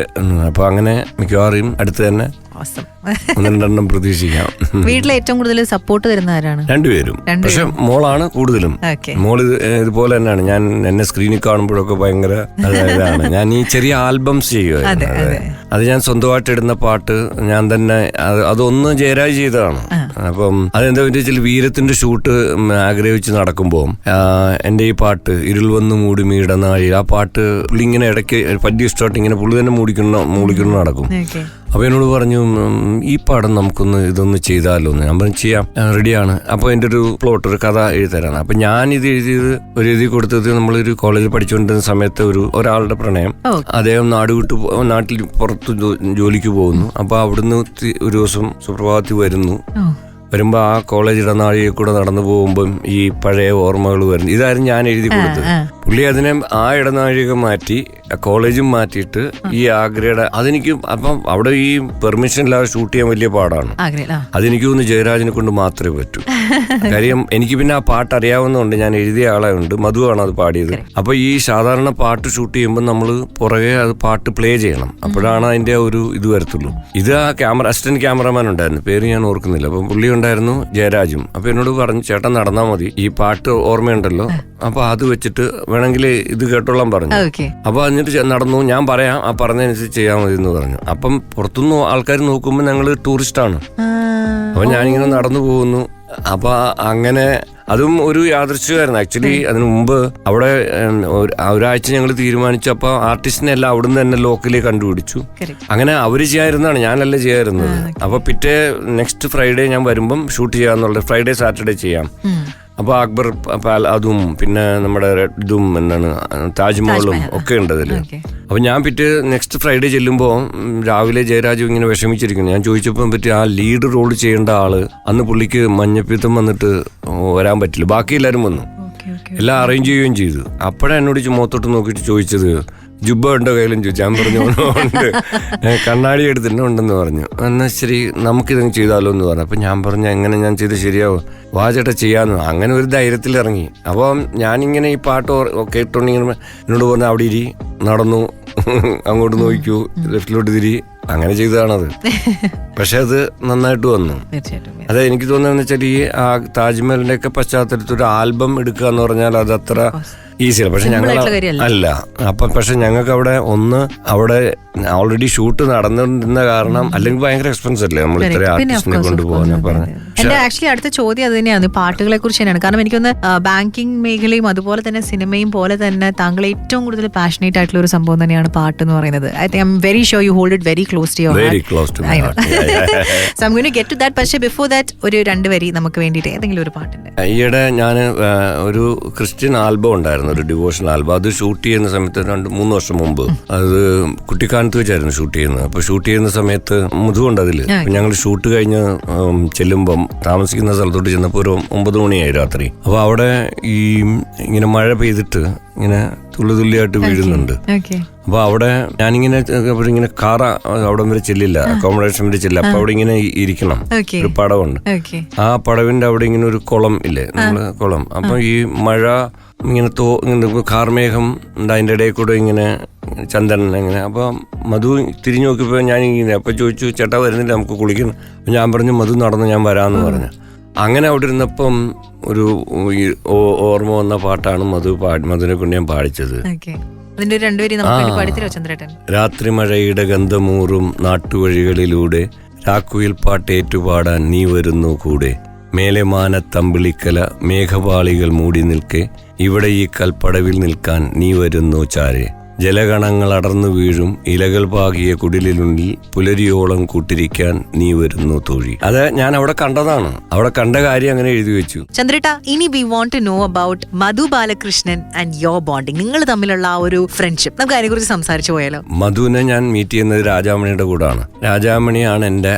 അപ്പൊ അങ്ങനെ മിക്കവാറും അടുത്ത് തന്നെ ഒന്നെണ്ണം പ്രതീക്ഷിക്കാം. വീട്ടിലെ ഏറ്റവും കൂടുതൽ സപ്പോർട്ട് തരുന്ന ആരാണ്? രണ്ടുപേരും. പക്ഷെ മോളാണ് കൂടുതലും. മോള് ഇതുപോലെ തന്നെയാണ്. ഞാൻ എന്നെ സ്ക്രീനിൽ കാണുമ്പോഴൊക്കെ ഭയങ്കര ഇതാണ്. ഞാൻ ഈ ചെറിയ ആൽബംസ് ചെയ്യുമായിരുന്നു. അത് ഞാൻ സ്വന്തമായിട്ട് ഇടുന്ന പാട്ട് ഞാൻ തന്നെ അതൊന്ന് ജയരാജ് ചെയ്തതാണ്. അപ്പം അതെന്താ വെച്ചാൽ വീരത്തിന്റെ ഷൂട്ട് ആഗ്രഹിച്ച് നടക്കുമ്പോൾ എന്റെ ഈ പാട്ട് ഇരുൾ വന്ന് മൂടി മീടനാഴി, ആ പാട്ട് പുള്ളി ഇങ്ങനെ ഇടയ്ക്ക് പല്യ ഇഷ്ടമായിട്ട് ഇങ്ങനെ പുള്ളി തന്നെ മൂടിക്കൊണ്ട് നടക്കും. അപ്പൊ എന്നോട് പറഞ്ഞു, ഈ പാടം നമുക്കൊന്ന് ഇതൊന്ന് ചെയ്താലോ എന്ന്. ഞാൻ പറഞ്ഞു ചെയ്യാം, റെഡിയാണ്. അപ്പൊ എൻ്റെ ഒരു പ്ലോട്ട്, ഒരു കഥ എഴുതരാണ്. അപ്പൊ ഞാൻ ഇത് എഴുതിയത് എഴുതി കൊടുത്തത് നമ്മളൊരു കോളേജിൽ പഠിച്ചുകൊണ്ടിരുന്ന സമയത്ത് ഒരാളുടെ പ്രണയം. അദ്ദേഹം നാട്ടിൽ പുറത്ത് ജോലിക്ക് പോകുന്നു. അപ്പൊ അവിടുന്ന് ഒരു ദിവസം സുപ്രഭാതത്തിൽ വരുമ്പോ ആ കോളേജ് ഇടനാഴിയെ കൂടെ നടന്നു പോകുമ്പം ഈ പഴയ ഓർമ്മകൾ വരുന്നു. ഇതായിരുന്നു ഞാൻ എഴുതി കൊടുത്തത്. പുള്ളി അതിനെ ആ ഇടനാഴിക മാറ്റി കോളേജും മാറ്റിയിട്ട് ഈ ആഗ്രയുടെ അതെനിക്ക് അപ്പം അവിടെ ഈ പെർമിഷൻ ഇല്ലാതെ ഷൂട്ട് ചെയ്യാൻ വലിയ പാടാണ്. അതെനിക്ക് തോന്നുന്നു ജയരാജിനെ കൊണ്ട് മാത്രമേ പറ്റൂ. കാര്യം എനിക്ക് പിന്നെ ആ പാട്ട് അറിയാവുന്നതുകൊണ്ട്, ഞാൻ എഴുതിയ ആളെ ഉണ്ട്, മധുവാണ് അത് പാടിയത്. അപ്പൊ ഈ സാധാരണ പാട്ട് ഷൂട്ട് ചെയ്യുമ്പോൾ നമ്മൾ പുറകെ അത് പാട്ട് പ്ലേ ചെയ്യണം. അപ്പോഴാണ് അതിന്റെ ഒരു ഇത് വരത്തുള്ളൂ. ഇത് ആ അസിസ്റ്റന്റ് ക്യാമറമാൻ ഉണ്ടായിരുന്നു, പേര് ഞാൻ ഓർക്കുന്നില്ല. അപ്പൊ പുള്ളി ഉണ്ടായിരുന്നു, ജയരാജും. അപ്പൊ എന്നോട് പറഞ്ഞു, ചേട്ടൻ നടന്നാൽ മതി, ഈ പാട്ട് ഓർമ്മയുണ്ടല്ലോ, അപ്പൊ അത് വെച്ചിട്ട് വേണമെങ്കിൽ ഇത് കേട്ടോളാൻ പറഞ്ഞു. അപ്പൊ എന്നിട്ട് നടന്നു, ഞാൻ പറയാം, ആ പറഞ്ഞതനുസരിച്ച് ചെയ്യാൻ മതി എന്ന് പറഞ്ഞു. അപ്പം പുറത്തുനിന്ന് ആൾക്കാർ നോക്കുമ്പോൾ ഞങ്ങള് ടൂറിസ്റ്റാണ്. അപ്പൊ ഞാനിങ്ങനെ നടന്നു പോകുന്നു. അപ്പൊ അങ്ങനെ അതും ഒരു യാദൃശ്ചികമായിരുന്നു. ആക്ച്വലി അതിനു മുമ്പ് അവിടെ ഒരാഴ്ച ഞങ്ങൾ തീരുമാനിച്ചു. അപ്പൊ ആർട്ടിസ്റ്റിനെ എല്ലാം അവിടുന്ന് തന്നെ ലോക്കലി കണ്ടുപിടിച്ചു. അങ്ങനെ അവര് ചെയ്യാതിരുന്നതാണ്, ഞാനല്ല ചെയ്യാതിരുന്നത്. അപ്പൊ പിറ്റേ നെക്സ്റ്റ് ഫ്രൈഡേ ഞാൻ വരുമ്പം ഷൂട്ട് ചെയ്യാന്നുള്ള, ഫ്രൈഡേ സാറ്റർഡേ ചെയ്യാം. അപ്പൊ അക്ബർ അതും പിന്നെ നമ്മുടെ ഇതും എന്താണ് താജ്മഹലും ഒക്കെ ഉണ്ട് അതില്. അപ്പൊ ഞാൻ നെക്സ്റ്റ് ഫ്രൈഡേ ചെല്ലുമ്പോൾ രാവിലെ ജയരാജു ഇങ്ങനെ വിഷമിച്ചിരിക്കുന്നു. ഞാൻ ചോദിച്ചപ്പോൾ പറ്റി ആ ലീഡ് റോൾ ചെയ്യേണ്ട ആള് അന്ന് പുള്ളിക്ക് മഞ്ഞപ്പിത്തം വന്നിട്ട് വരാൻ പറ്റില്ല. ബാക്കി എല്ലാവരും വന്നു, എല്ലാം അറേഞ്ച് ചെയ്യുകയും ചെയ്തു. അപ്പോഴാണ് എന്നോട് മുഖത്തോട്ട് നോക്കിയിട്ട് ചോദിച്ചത്, ജുബ്ബ ഉണ്ടോ കയ്യിലും ചോദിച്ചു. ഞാൻ പറഞ്ഞു ഉണ്ട്, കണ്ണാടി എടുത്തിട്ടുണ്ടെന്ന് പറഞ്ഞു. എന്നാൽ ശരി നമുക്കിതങ്ങ് ചെയ്താലോ എന്ന് പറഞ്ഞു. അപ്പം ഞാൻ പറഞ്ഞു, എങ്ങനെ ഞാൻ ചെയ്ത് ശരിയാവും, വാചേട്ട ചെയ്യാന്ന്. അങ്ങനെ ഒരു ധൈര്യത്തിൽ ഇറങ്ങി. അപ്പം ഞാനിങ്ങനെ ഈ പാട്ട് കേട്ടോണ്ടിങ്ങനെ എന്നോട് പറഞ്ഞു, അവിടെ ഇരി, നടന്നു, അങ്ങോട്ട് നോക്കൂ, ലെഫ്റ്റിലോട്ട് തിരി, അങ്ങനെ ചെയ്തതാണത്. പക്ഷെ അത് നന്നായിട്ട് വന്നു. അതെ, എനിക്ക് തോന്നുന്നതെന്ന് വെച്ചാൽ ഈ താജ്മഹലിന്റെ ഒക്കെ പശ്ചാത്തലത്തിൽ ഒരു ആൽബം എടുക്കുക എന്ന് പറഞ്ഞാൽ അത് അത്ര ഈസിയാണ്. പക്ഷെ ഞങ്ങൾ അല്ല. അപ്പം പക്ഷെ ഞങ്ങൾക്ക് അവിടെ ഓൾറെഡി ഷൂട്ട് നടന്നിരുന്ന കാരണം, അല്ലെങ്കിൽ ഭയങ്കര എക്സ്പെൻസ് അല്ലേ നമ്മൾ ഇത്ര ആർട്ടിസ്റ്റിനെ കൊണ്ടുപോകാൻ പറഞ്ഞു. എന്റെ ആക്ച്വലി അടുത്ത ചോദ്യം അത് തന്നെയാണ്, പാട്ടുകളെ കുറിച്ച് തന്നെയാണ്. കാരണം എനിക്കൊന്ന് ബാങ്കിങ് മേഖലയും അതുപോലെ തന്നെ സിനിമയും പോലെ തന്നെ താങ്കൾ ഏറ്റവും കൂടുതൽ പാഷനേറ്റ് ആയിട്ടുള്ള ഒരു സംഭവം തന്നെയാണ് പാട്ട് എന്ന് പറയുന്നത്. I think I'm very sure you hold it very close to your heart. So I am going to get to that. പക്ഷേ ബിഫോർ ദാറ്റ് ഒരു 2 വരി നമുക്ക് വേണ്ടിയിട്ട് ഏതെങ്കിലും ഒരു പാട്ടുണ്ട്. ഈയിടെ ഞാൻ ഒരു ക്രിസ്ത്യൻ ആൽബം ഉണ്ടായിരുന്നു, ഒരു ഡിവോഷണൽ ആൽബം. അത് ഷൂട്ട് ചെയ്യുന്ന സമയത്ത് 2-3 വർഷം മുമ്പ്, അത് കുട്ടിക്കാനത്ത് വെച്ചായിരുന്നു ഷൂട്ട് ചെയ്യുന്നത്. അപ്പൊ ഷൂട്ട് ചെയ്യുന്ന സമയത്ത് മുതുകൊണ്ട് അതില് ഞങ്ങൾ ഷൂട്ട് കഴിഞ്ഞ് ചെല്ലുമ്പം താമസിക്കുന്ന സ്ഥലത്തോട്ട് ചെന്നപ്പോൾ ഒരു 9 മണിയായി രാത്രി. അപ്പൊ അവിടെ ഈ ഇങ്ങനെ മഴ പെയ്തിട്ട് ഇങ്ങനെ തുള്ളിയായിട്ട് വീഴുന്നുണ്ട്. അപ്പൊ അവിടെ ഞാനിങ്ങനെ കാർ അവിടെ വരെ ചെല്ലില്ല, അക്കോമഡേഷൻ വരെ ചെല്ലില്ല. അപ്പൊ അവിടെ ഇങ്ങനെ ഇരിക്കണം, ഒരു പടവുണ്ട്. ആ പടവിന്റെ അവിടെ ഇങ്ങനെ ഒരു കുളം ഇല്ലേ, നമ്മള് കുളം. അപ്പൊ ഈ മഴ ഇങ്ങനെ കാർമേഘം അതിന്റെ ഇടയിൽ കൂടെ ഇങ്ങനെ ചന്ദ്രൻ അങ്ങനെ. അപ്പൊ മധു തിരിഞ്ഞു നോക്കിയപ്പോ ഞാനിങ്ങനെ, അപ്പൊ ചോദിച്ചു, ചേട്ടാ വരുന്നില്ല, നമുക്ക് കുളിക്കണം. ഞാൻ പറഞ്ഞു, മധു നടന്നു, ഞാൻ വരാമെന്ന് പറഞ്ഞു. അങ്ങനെ അവിടെ ഇരുന്നപ്പം ഒരു ഓർമ്മ വന്ന പാട്ടാണ് മധുവിനെ കൊണ്ട് ഞാൻ പാടിച്ചത്. രാത്രി മഴയുടെ ഗന്ധമൂറും നാട്ടുവഴികളിലൂടെ രാക്കുയിൽ പാട്ടേറ്റുപാടാൻ നീ വരുന്നു കൂടെ. മേലെ മാനത്തമ്പിളിക്കല മേഘപാളികൾ മൂടി നിൽക്കെ, ഇവിടെ ഈ കൽപ്പടവിൽ നിൽക്കാൻ നീ വരുന്നു ചാരെ. ജലഗണങ്ങൾ അടർന്നു വീഴും ഇലകൾ പാകിയ കുടിലിനുള്ളിൽ പുലരിയോളം കൂട്ടിരിക്കാൻ നീ വരുന്നു തോഴി. അത് ഞാൻ അവിടെ കണ്ടതാണ്, അവിടെ കണ്ട കാര്യം അങ്ങനെ എഴുതി വെച്ചു. ചന്ദ്രേട്ടാ, ഇനി we want to know about Madhu Balakrishnan and your bonding, നിങ്ങൾ തമ്മിലുള്ള ആ ഒരു ഫ്രണ്ട്ഷിപ്പ്, നമുക്ക് അതിനെ കുറിച്ച് സംസാരിച്ചു പോയാലോ? മധുവിനെ ഞാൻ മീറ്റ് ചെയ്യുന്നത് രാജാമണിയുടെ കൂടാണ്. രാജാമണിയാണ്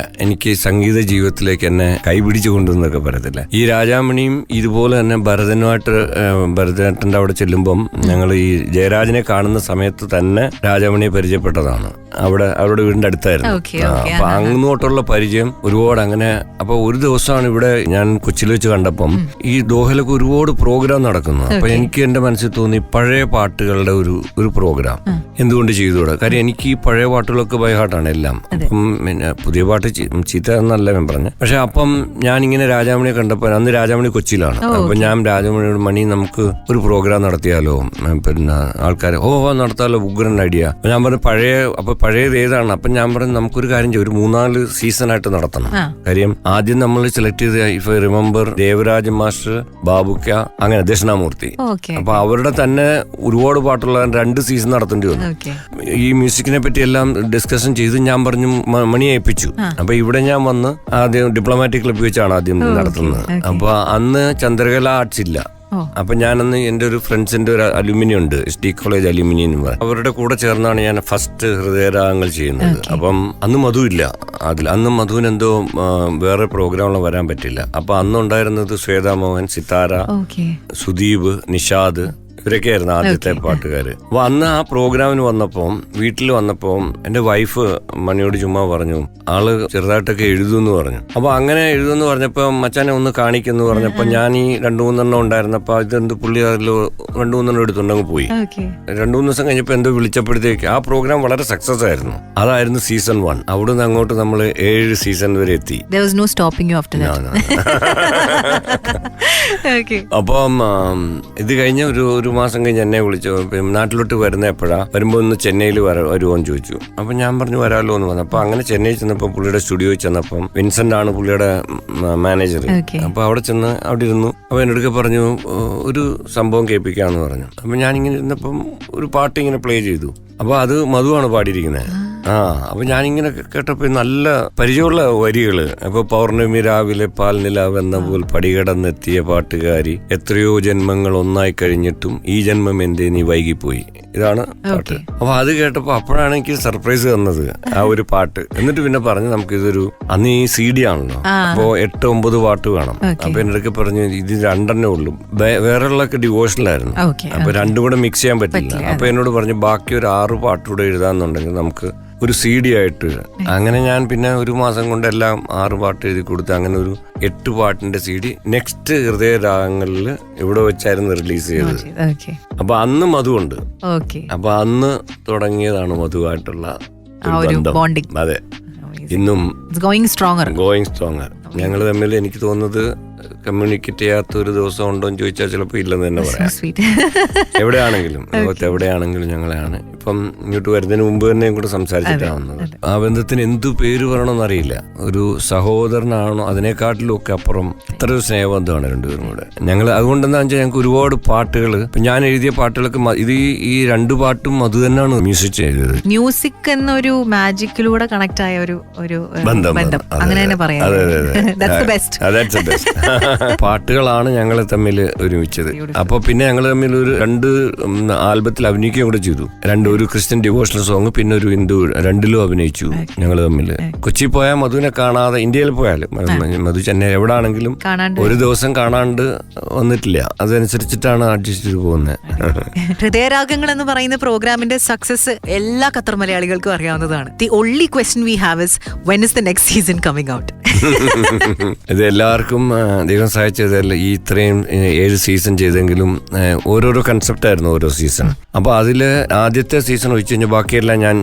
എനിക്ക് സംഗീത ജീവിതത്തിലേക്ക് എന്നെ കൈപിടിച്ചു കൊണ്ടുവന്നൊക്കെ പറയത്തില്ല. ഈ രാജാമണിയും ഇതുപോലെ തന്നെ ഭരതനാട്യന്റെ അവിടെ ചെല്ലുമ്പം ഞങ്ങൾ ഈ ജയരാജനെ കാണുന്ന സമയത്ത് സമയത്ത് തന്നെ രാജാമണിയെ പരിചയപ്പെട്ടതാണ്. അവരുടെ വീടിന്റെ അടുത്തായിരുന്നു. അപ്പൊ അങ്ങോട്ടുള്ള പരിചയം ഒരുപാട്. അങ്ങനെ അപ്പൊ ഒരു ദിവസമാണ് ഇവിടെ ഞാൻ കൊച്ചിയിൽ വെച്ച് കണ്ടപ്പം ഈ ദോഹയിലൊക്കെ ഒരുപാട് പ്രോഗ്രാം നടക്കുന്നു. അപ്പൊ എനിക്ക് എന്റെ മനസ്സിൽ തോന്നി പഴയ പാട്ടുകളുടെ ഒരു പ്രോഗ്രാം എന്തുകൊണ്ട് ചെയ്തുകൂടാ. കാര്യം എനിക്ക് ഈ പഴയ പാട്ടുകളൊക്കെ ബൈ ഹാർട്ടാണ് എല്ലാം. അപ്പം പിന്നെ പുതിയ പാട്ട് ചീത്ത എന്നല്ല ഞാൻ പറഞ്ഞു. പക്ഷെ അപ്പം ഞാനിങ്ങനെ രാജാമണിയെ കണ്ടപ്പോൾ, അന്ന് രാജാമണി കൊച്ചിയിലാണ്. അപ്പൊ ഞാൻ രാജാമണിയോട്, മണി നമുക്ക് ഒരു പ്രോഗ്രാം നടത്തിയാലോ, പിന്നെ ആൾക്കാർ നടത്താലോ, ഉഗ്രൻ ഐഡിയ. ഞാൻ പറഞ്ഞു പഴയത് ഏതാണ്? അപ്പൊ ഞാൻ പറഞ്ഞു നമുക്കൊരു കാര്യം ചെയ്യും, ഒരു 3-4 സീസണായിട്ട് നടത്തണം. കാര്യം ആദ്യം നമ്മൾ സെലക്ട് ചെയ്ത്, if I remember, Devaraj master, Babukka, അങ്ങനെ ദക്ഷിണാമൂർത്തി. അപ്പൊ അവരുടെ തന്നെ ഒരുപാട് പാട്ടുള്ള 2 സീസൺ നടത്തേണ്ടി വന്നു. ഈ മ്യൂസിക്കിനെ പറ്റി എല്ലാം ഡിസ്കഷൻ ചെയ്ത് ഞാൻ പറഞ്ഞു മണിയെ ഏൽപ്പിച്ചു. അപ്പൊ ഇവിടെ ഞാൻ വന്ന് ആദ്യം ഡിപ്ലോമാറ്റിക് ക്ലബ് വെച്ചാണ് ആദ്യം നടത്തുന്നത്. അപ്പൊ അന്ന് ചന്ദ്രകല ആർട്സ് ഇല്ല. അപ്പൊ ഞാനന്ന് എന്റെ ഒരു ഫ്രണ്ട്സിന്റെ ഒരു അലുമിനി ഉണ്ട്, SD കോളേജ് അലുമിനി എന്ന് പറയും. അവരുടെ കൂടെ ചേർന്നാണ് ഞാൻ ഫസ്റ്റ് ഹൃദയരാഗങ്ങൾ ചെയ്യുന്നത്. അപ്പം അന്ന് മധു ഇല്ല അതിൽ. അന്ന് മധുവിന് എന്തോ വേറെ പ്രോഗ്രാമുകൾ വരാൻ പറ്റില്ല. അപ്പൊ അന്ന് ഉണ്ടായിരുന്നത് ശ്വേതാ മോഹൻ, സിതാര, സുദീപ്, നിഷാദ്, ഇവരൊക്കെയായിരുന്നു ആദ്യത്തെ പാട്ടുകാര്. അപ്പൊ അന്ന് ആ പ്രോഗ്രാമിന് വന്നപ്പോൾ, വീട്ടിൽ വന്നപ്പോൾ എന്റെ വൈഫ് മണിയോട് ചുമ്മാ പറഞ്ഞു, ആള് ചെറുതായിട്ടൊക്കെ എഴുതുമെന്ന് പറഞ്ഞു. അപ്പൊ അങ്ങനെ എഴുതുമെന്ന് പറഞ്ഞപ്പോ മച്ചാനെ ഒന്ന് കാണിക്കുന്നു പറഞ്ഞപ്പോ ഞാൻ ഈ 2-3 ഉണ്ടായിരുന്നപ്പോ ഇതെന്ത് പുള്ളി അതിൽ 2-3 എടുത്തുണ്ടെങ്കിൽ പോയി. 2-3 ദിവസം കഴിഞ്ഞപ്പോ എന്തോ വിളിച്ചപ്പോഴത്തേക്ക് ആ പ്രോഗ്രാം വളരെ സക്സസ് ആയിരുന്നു. അതായിരുന്നു സീസൺ 1. അവിടുന്ന് അങ്ങോട്ട് നമ്മൾ 7 സീസൺ വരെ എത്തി. അപ്പം ഇത് കഴിഞ്ഞ ഒരു മാസം കഴിഞ്ഞ് എന്നെ വിളിച്ചു. നാട്ടിലോട്ട് വരുന്ന എപ്പോഴാ, വരുമ്പോ ഒന്ന് ചെന്നൈയിൽ വരുമോന്ന് ചോദിച്ചു. അപ്പൊ ഞാൻ പറഞ്ഞു വരാമല്ലോ എന്ന് പറഞ്ഞു. അപ്പൊ അങ്ങനെ ചെന്നൈ ചെന്നപ്പോ പുള്ളിയുടെ സ്റ്റുഡിയോയിൽ ചെന്നപ്പം വിൻസെന്റ് ആണ് പുള്ളിയുടെ മാനേജർ. അപ്പൊ അവിടെ ചെന്ന് അവിടെ ഇരുന്നു. അപ്പൊ എന്നോടൊക്കെ പറഞ്ഞു ഒരു സംഭവം കേൾപ്പിക്കാന്ന് പറഞ്ഞു. അപ്പൊ ഞാനിങ്ങനെ ഇരുന്നപ്പം ഒരു പാട്ട് ഇങ്ങനെ പ്ലേ ചെയ്തു. അപ്പൊ അത് മധുവാണ് പാടിയിരിക്കുന്നത്. അപ്പൊ ഞാനിങ്ങനെ കേട്ടപ്പോ നല്ല പരിചയമുള്ള വരികള്. അപ്പൊ പൗർണമി രാവിലെ പാൽനിലാവ് എന്ന പോൽ പടികടന്നെത്തിയ പാട്ടുകാരി, എത്രയോ ജന്മങ്ങൾ ഒന്നായി കഴിഞ്ഞിട്ടും ഈ ജന്മം എന്തേ നീ വൈകിപ്പോയി. ഇതാണ് പാട്ട്. അപ്പൊ അത് കേട്ടപ്പോ അപ്പോഴാണ് എനിക്ക് സർപ്രൈസ് തന്നത് ആ ഒരു പാട്ട്. എന്നിട്ട് പിന്നെ പറഞ്ഞു നമുക്കിതൊരു, അന്ന് ഈ CD ആണല്ലോ, അപ്പോ 8-9 പാട്ട് വേണം. അപ്പൊ എന്നൊക്കെ പറഞ്ഞു ഇത് 2 ഉള്ളൂ, വേറെയുള്ളൊക്കെ ഡിവോഷനിലായിരുന്നു. അപ്പൊ 2 കൂടെ മിക്സ് ചെയ്യാൻ പറ്റില്ല. അപ്പൊ എന്നോട് പറഞ്ഞു ബാക്കി ഒരു 6 പാട്ടുകൂടെ എഴുതാന്നുണ്ടെങ്കിൽ നമുക്ക് ഒരു CD ആയിട്ട്. അങ്ങനെ ഞാൻ പിന്നെ ഒരു മാസം കൊണ്ട് എല്ലാം 6 പാട്ട് എഴുതി കൊടുത്ത് അങ്ങനെ ഒരു 8 പാട്ടിന്റെ CD നെക്സ്റ്റ് ഹൃദയരാഗങ്ങളിൽ ഇവിടെ വെച്ചായിരുന്നു റിലീസ് ചെയ്തത്. അപ്പൊ അന്ന് മധുണ്ട്. അപ്പൊ അന്ന് തുടങ്ങിയതാണ് മധുവായിട്ടുള്ള ബന്ധം. അതെ, ഇന്നും ഗോയിങ് സ്ട്രോങ്ങർ. ഞങ്ങൾ തമ്മിൽ എനിക്ക് തോന്നുന്നത് കമ്മ്യൂണിക്കേറ്റ് ചെയ്യാത്ത ഒരു ദിവസം ഉണ്ടോ എന്ന് ചോദിച്ചാൽ ചിലപ്പോൾ ഇല്ലെന്ന് തന്നെ പറയാം. എവിടെയാണെങ്കിലും ലോകത്ത് എവിടെയാണെങ്കിലും ഞങ്ങളാണ്. ഇപ്പം ഇങ്ങോട്ട് വരുന്നതിന് മുമ്പ് തന്നെ കൂടെ സംസാരിച്ചിട്ടാണ് വന്നത്. ആ ബന്ധത്തിന് എന്തു പേര് പറയണമെന്നറിയില്ല. ഒരു സഹോദരനാണോ അതിനെക്കാട്ടിലും ഒക്കെ അപ്പുറം അത്ര ഒരു സ്നേഹബന്ധമാണ് രണ്ടുപേരും കൂടെ. ഞങ്ങൾ അതുകൊണ്ടെന്താ വെച്ചാൽ ഞങ്ങൾക്ക് ഒരുപാട് പാട്ടുകൾ, ഇപ്പം ഞാൻ എഴുതിയ പാട്ടുകളൊക്കെ ഇത് ഈ 2 പാട്ടും അത് തന്നെയാണ് മ്യൂസിക് ചെയ്തത്. മ്യൂസിക് എന്നൊരു മാജിക്കിലൂടെ കണക്ട് ആയ ഒരു ബന്ധം, അങ്ങനെ തന്നെ പറയാം. പാട്ടുകളാണ് ഞങ്ങളെ തമ്മിൽ ഒരുമിച്ചത്. അപ്പൊ പിന്നെ ഞങ്ങൾ തമ്മിൽ ഒരു 2 ആൽബത്തിൽ അഭിനയിക്കുകയും കൂടെ ചെയ്തു. ഒരു ക്രിസ്ത്യൻ ഡിവോഷണൽ സോങ്, പിന്നെ ഒരു ഹിന്ദു, 2ലും അഭിനയിച്ചു ഞങ്ങൾ തമ്മിൽ. കൊച്ചി പോയാൽ മധുവിനെ കാണാതെ, ഇന്ത്യയിൽ പോയാലും മധു ചെന്നൈ എവിടെ ആണെങ്കിലും ഒരു ദിവസം കാണാണ്ട് വന്നിട്ടില്ല. അതനുസരിച്ചിട്ടാണ് അഡ്ജസ്റ്റ് ചെയ്ത് പോകുന്നത്. ഹൃദയരാഗങ്ങൾ എന്ന് പറയുന്ന പ്രോഗ്രാമിന്റെ സക്സസ് എല്ലാ ഖത്തർ മലയാളികൾക്കും അറിയാവുന്നതാണ്. The only question we have is when is the next season coming out? ഇത് എല്ലാവർക്കും ദൈവം സഹായിച്ചതല്ല. ഈ ഇത്രയും 7 സീസൺ ചെയ്തെങ്കിലും ഓരോരോ കൺസെപ്റ്റ് ആയിരുന്നു ഓരോ സീസൺ. അപ്പൊ അതില് ആദ്യത്തെ സീസൺ ഒഴിച്ചു കഴിഞ്ഞാൽ ബാക്കിയെല്ലാം ഞാൻ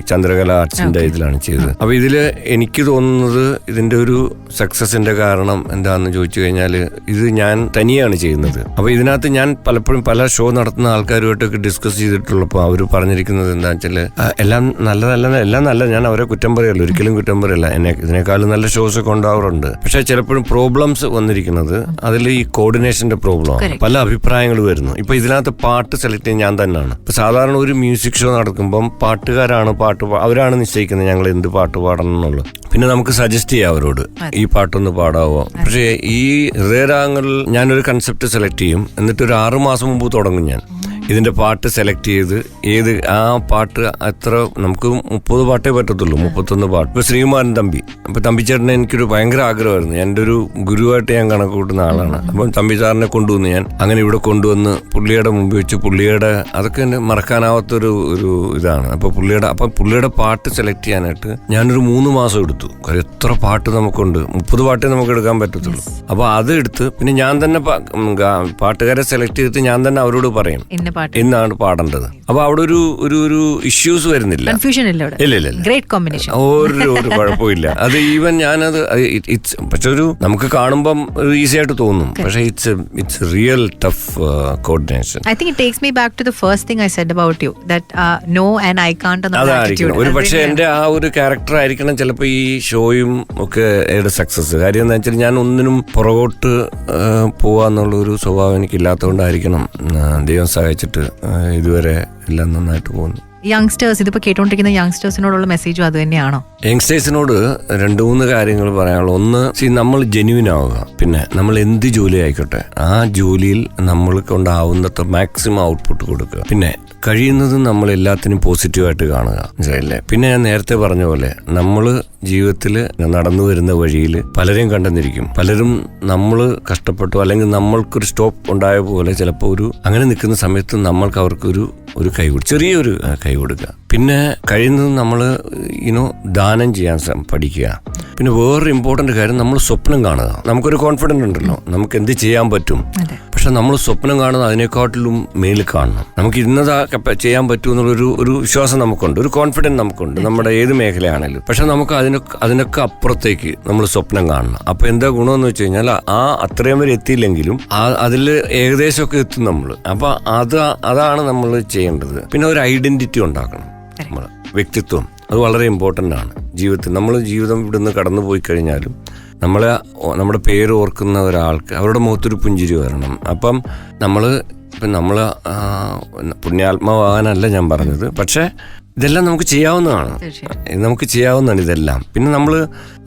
ചന്ദ്രകല ആർട്സിന്റെ ഇതിലാണ് ചെയ്തത്. അപ്പൊ ഇതില് എനിക്ക് തോന്നുന്നത് ഇതിന്റെ ഒരു സക്സസിന്റെ കാരണം എന്താണെന്ന് ചോദിച്ചു കഴിഞ്ഞാൽ ഇത് ഞാൻ തനിയാണ് ചെയ്യുന്നത്. അപ്പൊ ഇതിനകത്ത് ഞാൻ പലപ്പോഴും പല ഷോ നടത്തുന്ന ആൾക്കാരുമായിട്ടൊക്കെ ഡിസ്കസ് ചെയ്തിട്ടുള്ളപ്പോൾ അവർ പറഞ്ഞിരിക്കുന്നത് എന്താ വെച്ചാൽ എല്ലാം നല്ല, ഞാൻ അവരെ കുറ്റം പറയല്ല, ഒരിക്കലും കുറ്റം പറയല്ല. ഇതിനേക്കാളും നല്ല ഷോസ് ഒക്കെ ഉണ്ടാവാറുണ്ട്. പക്ഷെ ചിലപ്പോഴും പ്രോബ്ലംസ് വന്നിരിക്കുന്നത് അതിൽ ഈ കോർഡിനേഷന്റെ പ്രോബ്ലം, പല അഭിപ്രായങ്ങൾ വരുന്നു. ഇപ്പൊ ഇതിനകത്ത് പാട്ട് സെലക്ട് ചെയ്യാൻ ഞാൻ തന്നെയാണ്. ഇപ്പൊ സാധാരണ ഒരു മ്യൂസിക് ഷോ നടക്കുമ്പം പാട്ടുകാരാണ് അവരാണ് നിശ്ചയിക്കുന്നത് ഞങ്ങൾ എന്ത് പാട്ട് പാടണം എന്നുള്ളത്. പിന്നെ നമുക്ക് സജസ്റ്റ് ചെയ്യാം അവരോട് ഈ പാട്ടൊന്ന് പാടാവോ. പക്ഷേ ഈ ഹൃദയരാഗങ്ങളിൽ ഞാനൊരു കൺസെപ്റ്റ് സെലക്ട് ചെയ്യും, എന്നിട്ട് ഒരു 6 മാസം മുമ്പ് തുടങ്ങും ഞാൻ. ഇതിന്റെ പാട്ട് സെലക്ട് ചെയ്ത് ഏത് ആ പാട്ട് അത്ര നമുക്ക് 30 പാട്ടേ പറ്റത്തുള്ളൂ, 31 പാട്ട്. ഇപ്പൊ ശ്രീകുമാരൻ തമ്പി, അപ്പൊ തമ്പിച്ചേട്ടനെ എനിക്കൊരു ഭയങ്കര ആഗ്രഹമായിരുന്നു. എൻ്റെ ഒരു ഗുരുവായിട്ട് ഞാൻ കണക്ക് കൂട്ടുന്ന ആളാണ്. അപ്പം തമ്പി സാറിനെ കൊണ്ടുവന്ന് ഞാൻ അങ്ങനെ ഇവിടെ കൊണ്ടുവന്ന് പുള്ളിയുടെ മുമ്പിൽ വെച്ച് പുള്ളിയുടെ അതൊക്കെ എന്നെ മറക്കാനാവാത്തൊരു ഇതാണ്. അപ്പൊ പുള്ളിയുടെ പാട്ട് സെലക്ട് ചെയ്യാനായിട്ട് ഞാനൊരു 3 മാസം എടുത്തു. എത്ര പാട്ട് നമുക്കുണ്ട്, 30 പാട്ടേ നമുക്ക് എടുക്കാൻ പറ്റത്തുള്ളൂ. അപ്പൊ അത് എടുത്ത് പിന്നെ ഞാൻ തന്നെ പാട്ടുകാരെ സെലക്ട് ചെയ്തിട്ട് ഞാൻ തന്നെ അവരോട് പറയും ഇന്നാണ് പാടേണ്ടത്. അപ്പൊ അവിടെ ഒരു ഇഷ്യൂസ് വരുന്നില്ല, ഇല്ല ഗ്രേറ്റ് കോമ്പിനേഷൻ, ഒരു കുഴപ്പമില്ല. അത് ഈവൻ ഞാനത് പക്ഷെ നമുക്ക് കാണുമ്പം ഈസി ആയിട്ട് തോന്നും, പക്ഷെ it's real tough coordination. I think it takes me back to the first thing I said about you, that no and I can't. അതായിരിക്കണം ഒരു പക്ഷെ എന്റെ ആ ഒരു ക്യാരക്ടർ ആയിരിക്കണം ചിലപ്പോ ഈ ഷോയും ഒക്കെ സക്സസ്. കാര്യം എന്താ വെച്ചാൽ ഞാൻ ഒന്നിനും പുറകോട്ട് പോവാന്നുള്ള ഒരു സ്വഭാവം എനിക്കില്ലാത്തതുകൊണ്ടായിരിക്കണം ദൈവം സഹായിച്ചിട്ട് ഇതുവരെ എല്ലാം നന്നായിട്ട് പോകുന്നു. യങ്സ്റ്റേഴ്സ്, ഇതിപ്പോ കേട്ടോണ്ടിരിക്കുന്ന യങ്സ്റ്റേഴ്സിനോടുള്ള മെസ്സേജും അത് തന്നെയാണോ? യങ്സ്റ്റേഴ്സിനോട് 2-3 കാര്യങ്ങൾ പറയാനുള്ളൂ. ഒന്ന്, നമ്മൾ ജെന്യുവിൻ ആവുക. പിന്നെ നമ്മൾ എന്ത് ജോലി ആയിക്കോട്ടെ ആ ജോലിയിൽ നമ്മൾ കൊണ്ടാവുന്നത്ര മാക്സിമം ഔട്ട്പുട്ട് കൊടുക്കുക. പിന്നെ കഴിയുന്നതും നമ്മൾ എല്ലാത്തിനും പോസിറ്റീവായിട്ട് കാണുക, മനസ്സിലായില്ലേ? പിന്നെ ഞാൻ നേരത്തെ പറഞ്ഞ പോലെ നമ്മൾ ജീവിതത്തിൽ നടന്നു വരുന്ന വഴിയിൽ പലരെയും കണ്ടെന്നിരിക്കും. പലരും നമ്മൾ കഷ്ടപ്പെട്ടു അല്ലെങ്കിൽ നമ്മൾക്കൊരു സ്റ്റോപ്പ് ഉണ്ടായ പോലെ ചിലപ്പോൾ അങ്ങനെ നിൽക്കുന്ന സമയത്ത് നമ്മൾക്ക് അവർക്കൊരു കൈ കൊടുക്കുക, ചെറിയൊരു കൈ കൊടുക്കുക. പിന്നെ കഴിയുന്നത് നമ്മൾ ദാനം ചെയ്യാൻ പഠിക്കുക. പിന്നെ വേറൊരു ഇമ്പോർട്ടൻ്റ് കാര്യം, നമ്മൾ സ്വപ്നം കാണുക. നമുക്കൊരു കോൺഫിഡൻസ് ഉണ്ടല്ലോ, നമുക്ക് എന്ത് ചെയ്യാൻ പറ്റും. പക്ഷെ നമ്മൾ സ്വപ്നം കാണുന്നത് അതിനെക്കാട്ടിലും മേലിൽ കാണണം. നമുക്ക് ഇന്നതാ ചെയ്യാൻ പറ്റും എന്നുള്ളൊരു വിശ്വാസം നമുക്കുണ്ട്, ഒരു കോൺഫിഡൻസ് നമുക്കുണ്ട് നമ്മുടെ ഏത് മേഖലയാണെങ്കിലും. പക്ഷെ നമുക്ക് അതിനൊക്കെ അപ്പുറത്തേക്ക് നമ്മൾ സ്വപ്നം കാണണം. അപ്പൊ എന്താ ഗുണമെന്ന് വെച്ച് കഴിഞ്ഞാൽ അത്രയും വരെ എത്തിയില്ലെങ്കിലും അതിൽ ഏകദേശമൊക്കെ എത്തും നമ്മൾ. അപ്പൊ അതാണ് നമ്മൾ ചെയ്യേണ്ടത്. പിന്നെ ഒരു ഐഡന്റിറ്റി ഉണ്ടാക്കണം, നമ്മളെ വ്യക്തിത്വം. അത് വളരെ ഇമ്പോർട്ടൻ്റ് ആണ് ജീവിതത്തിൽ. നമ്മൾ ജീവിതം ഇവിടുന്ന് കടന്നു പോയി കഴിഞ്ഞാലും നമ്മുടെ പേര് ഓർക്കുന്ന ഒരാൾക്ക് അവരുടെ മുഖത്തൊരു പുഞ്ചിരി വരണം. അപ്പം നമ്മൾ പുണ്യാത്മാവാകാനല്ല ഞാൻ പറഞ്ഞത്, പക്ഷേ ഇതെല്ലാം നമുക്ക് ചെയ്യാവുന്നതാണ് ഇതെല്ലാം. പിന്നെ നമ്മൾ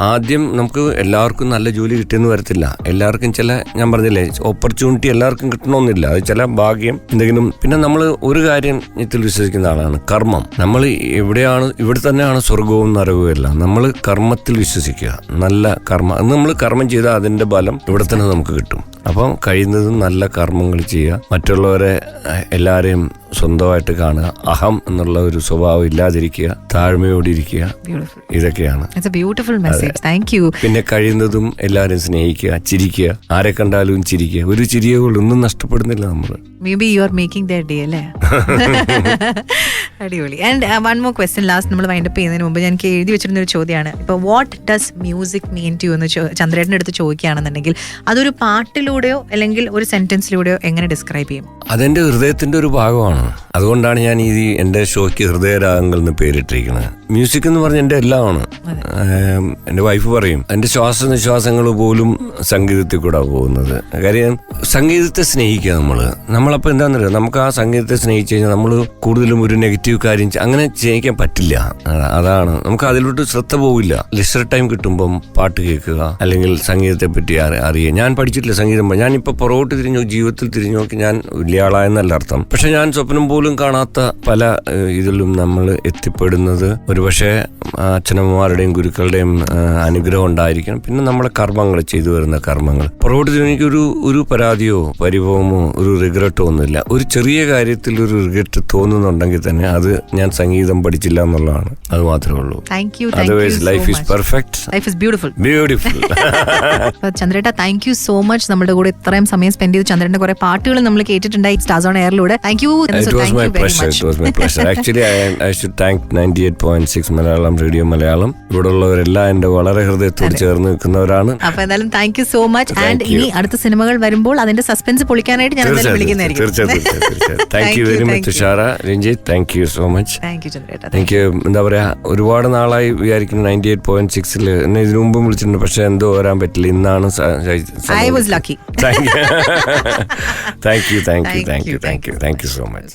ആദ്യം നമുക്ക് എല്ലാവർക്കും നല്ല ജോലി കിട്ടിയെന്ന് വരത്തില്ല. എല്ലാവർക്കും ഞാൻ പറഞ്ഞില്ലേ, ഓപ്പർച്യൂണിറ്റി എല്ലാവർക്കും കിട്ടണമെന്നില്ല, അത് ചില ഭാഗ്യം എന്തെങ്കിലും. പിന്നെ നമ്മൾ ഒരു കാര്യം ഇതിൽ വിശ്വസിക്കുന്ന ആളാണ്, കർമ്മം. നമ്മൾ ഇവിടെ തന്നെയാണ് സ്വർഗവും നരകവും എല്ലാം. നമ്മൾ കർമ്മത്തിൽ വിശ്വസിക്കുക, നല്ല കർമ്മം. നമ്മൾ കർമ്മം ചെയ്താൽ അതിന്റെ ബലം ഇവിടെ തന്നെ നമുക്ക് കിട്ടും. അപ്പം കഴിയുന്നതും നല്ല കർമ്മങ്ങൾ ചെയ്യുക, മറ്റുള്ളവരെ എല്ലാവരെയും സ്വന്തമായിട്ട് കാണുക, അഹം എന്നുള്ള ഒരു സ്വഭാവം ഇല്ലാതിരിക്കുക, താഴ്മയോടിരിക്കുക. ഇതൊക്കെയാണ്. പിന്നെ കഴിയുന്നതും എല്ലാവരും സ്നേഹിക്കുക, ചിരിക്കുക, ആരെ കണ്ടാലും ചിരിക്കുക. ഒരു ചിരിയൊന്നും നഷ്ടപ്പെടുന്നില്ല നമ്മൾ. Maybe you are making their day, അല്ലേ? അടിപൊളി. And one more question last നമ്മൾ വൈൻഡ് അപ്പ് ചെയ്യുന്നതിന് മുമ്പ് എനിക്ക് എഴുതി വെച്ചിരുന്ന ഒരു ചോദ്യമാണ്. ഇപ്പോൾ what does music mean to എന്ന് ചന്ദ്രേട്ടൻ്റെ അടുത്ത് ചോദിക്കുകയാണെന്നുണ്ടെങ്കിൽ അതൊരു പാട്ടിലൂടെയോ അല്ലെങ്കിൽ ഒരു സെന്റൻസിലൂടെയോ എങ്ങനെ ഡിസ്ക്രൈബ് ചെയ്യും? അതെന്റെ ഹൃദയത്തിന്റെ ഒരു ഭാഗമാണ്. അതുകൊണ്ടാണ് ഞാൻ എൻ്റെ ഷോയ്ക്ക് ഹൃദയരാഗങ്ങൾ എന്ന് പേരിട്ടിരിക്കുന്നത്. മ്യൂസിക് എന്ന് പറഞ്ഞ എൻ്റെ എല്ലാമാണ്. എൻ്റെ വൈഫ് പറയും എൻ്റെ ശ്വാസനിശ്വാസങ്ങൾ പോലും സംഗീതത്തിൽ കൂടെ പോകുന്നത്. കാര്യം സംഗീതത്തെ സ്നേഹിക്കുക നമ്മളപ്പോൾ എന്താണെന്നറിയാം, നമുക്ക് ആ സംഗീതത്തെ സ്നേഹിച്ചു കഴിഞ്ഞാൽ നമ്മൾ കൂടുതലും ഒരു നെഗറ്റീവ് കാര്യം അങ്ങനെ സ്നേഹിക്കാൻ പറ്റില്ല. അതാണ്, നമുക്ക് അതിലോട്ട് ശ്രദ്ധ പോവില്ല. ലെഷർ ടൈം കിട്ടുമ്പം പാട്ട് കേൾക്കുക അല്ലെങ്കിൽ സംഗീതത്തെ പറ്റി അറിയുക. ഞാൻ പഠിച്ചിട്ടില്ല സംഗീതം. ഞാനിപ്പോൾ പുറകോട്ട് ജീവിതത്തിൽ തിരിഞ്ഞു നോക്കി ഞാൻ വലിയ ആളായെന്നല്ല അർത്ഥം. പക്ഷെ ഞാൻ സ്വപ്നം പോലും കാണാത്ത പല ഇതിലും നമ്മൾ എത്തിപ്പെടുന്നത് ഒരുപക്ഷെ അച്ഛനമ്മമാരുടെയും ഗുരുക്കളുടെയും അനുഗ്രഹം ഉണ്ടായിരിക്കണം. പിന്നെ നമ്മുടെ കർമ്മങ്ങൾ, ചെയ്തു വരുന്ന കർമ്മങ്ങൾ. പുറകോട്ട് എനിക്കൊരു പരാതിയോ പരിഭവമോ ഒരു റിഗ്രറ്റോ ഒന്നുമില്ല. ഒരു ചെറിയ കാര്യത്തിൽ ഒരു റിഗ്രറ്റ് തോന്നുന്നുണ്ടെങ്കിൽ തന്നെ അത് ഞാൻ സംഗീതം പഠിച്ചില്ല എന്നുള്ളതാണ്. അത് മാത്രമേ ഉള്ളൂ. Otherwise life is perfect, life is beautiful. Chandretta, thank you so much. നമ്മുടെ കൂടെ ഇത്രയും സമയം സ്പെൻഡ് ചെയ്ത് ചന്ദ്രന്റെ കുറെ പാട്ടുകൾ നമ്മൾ കേട്ടിട്ടുണ്ടായി സ്റ്റാർസ് ഓൺ എയറിലൂടെ. Thank you. It was my pleasure. Actually, I should thank 98.6 Malayalam radio Malayalam. ഇവിടെ ഉള്ളവരെല്ലാം എന്റെ വളരെ ഹൃദയത്തോട് ചേർന്ന് നിൽക്കുന്നവരാണ്. അപ്പൊ എന്തായാലും thank you so much. And ഇനി അടുത്ത സിനിമകൾ വരുമ്പോൾ അതിന്റെ സസ്പെൻസ് പൊളിക്കാനായിട്ട് ഞാൻ വിളിക്കുന്നതായിരിക്കും. തീർച്ചയായും. Thank you very much Thushara, Ranjith. Thank you so much. Thank you. എന്താ പറയാ, ഒരുപാട് നാളായി വിചാരിക്കുന്നു 98.6 എന്നെ ഇതിനു മുമ്പും വിളിച്ചിട്ടുണ്ട്, പക്ഷെ എന്തോ വരാൻ പറ്റില്ല. ഇന്നാണ്. I was lucky. Thank you so much.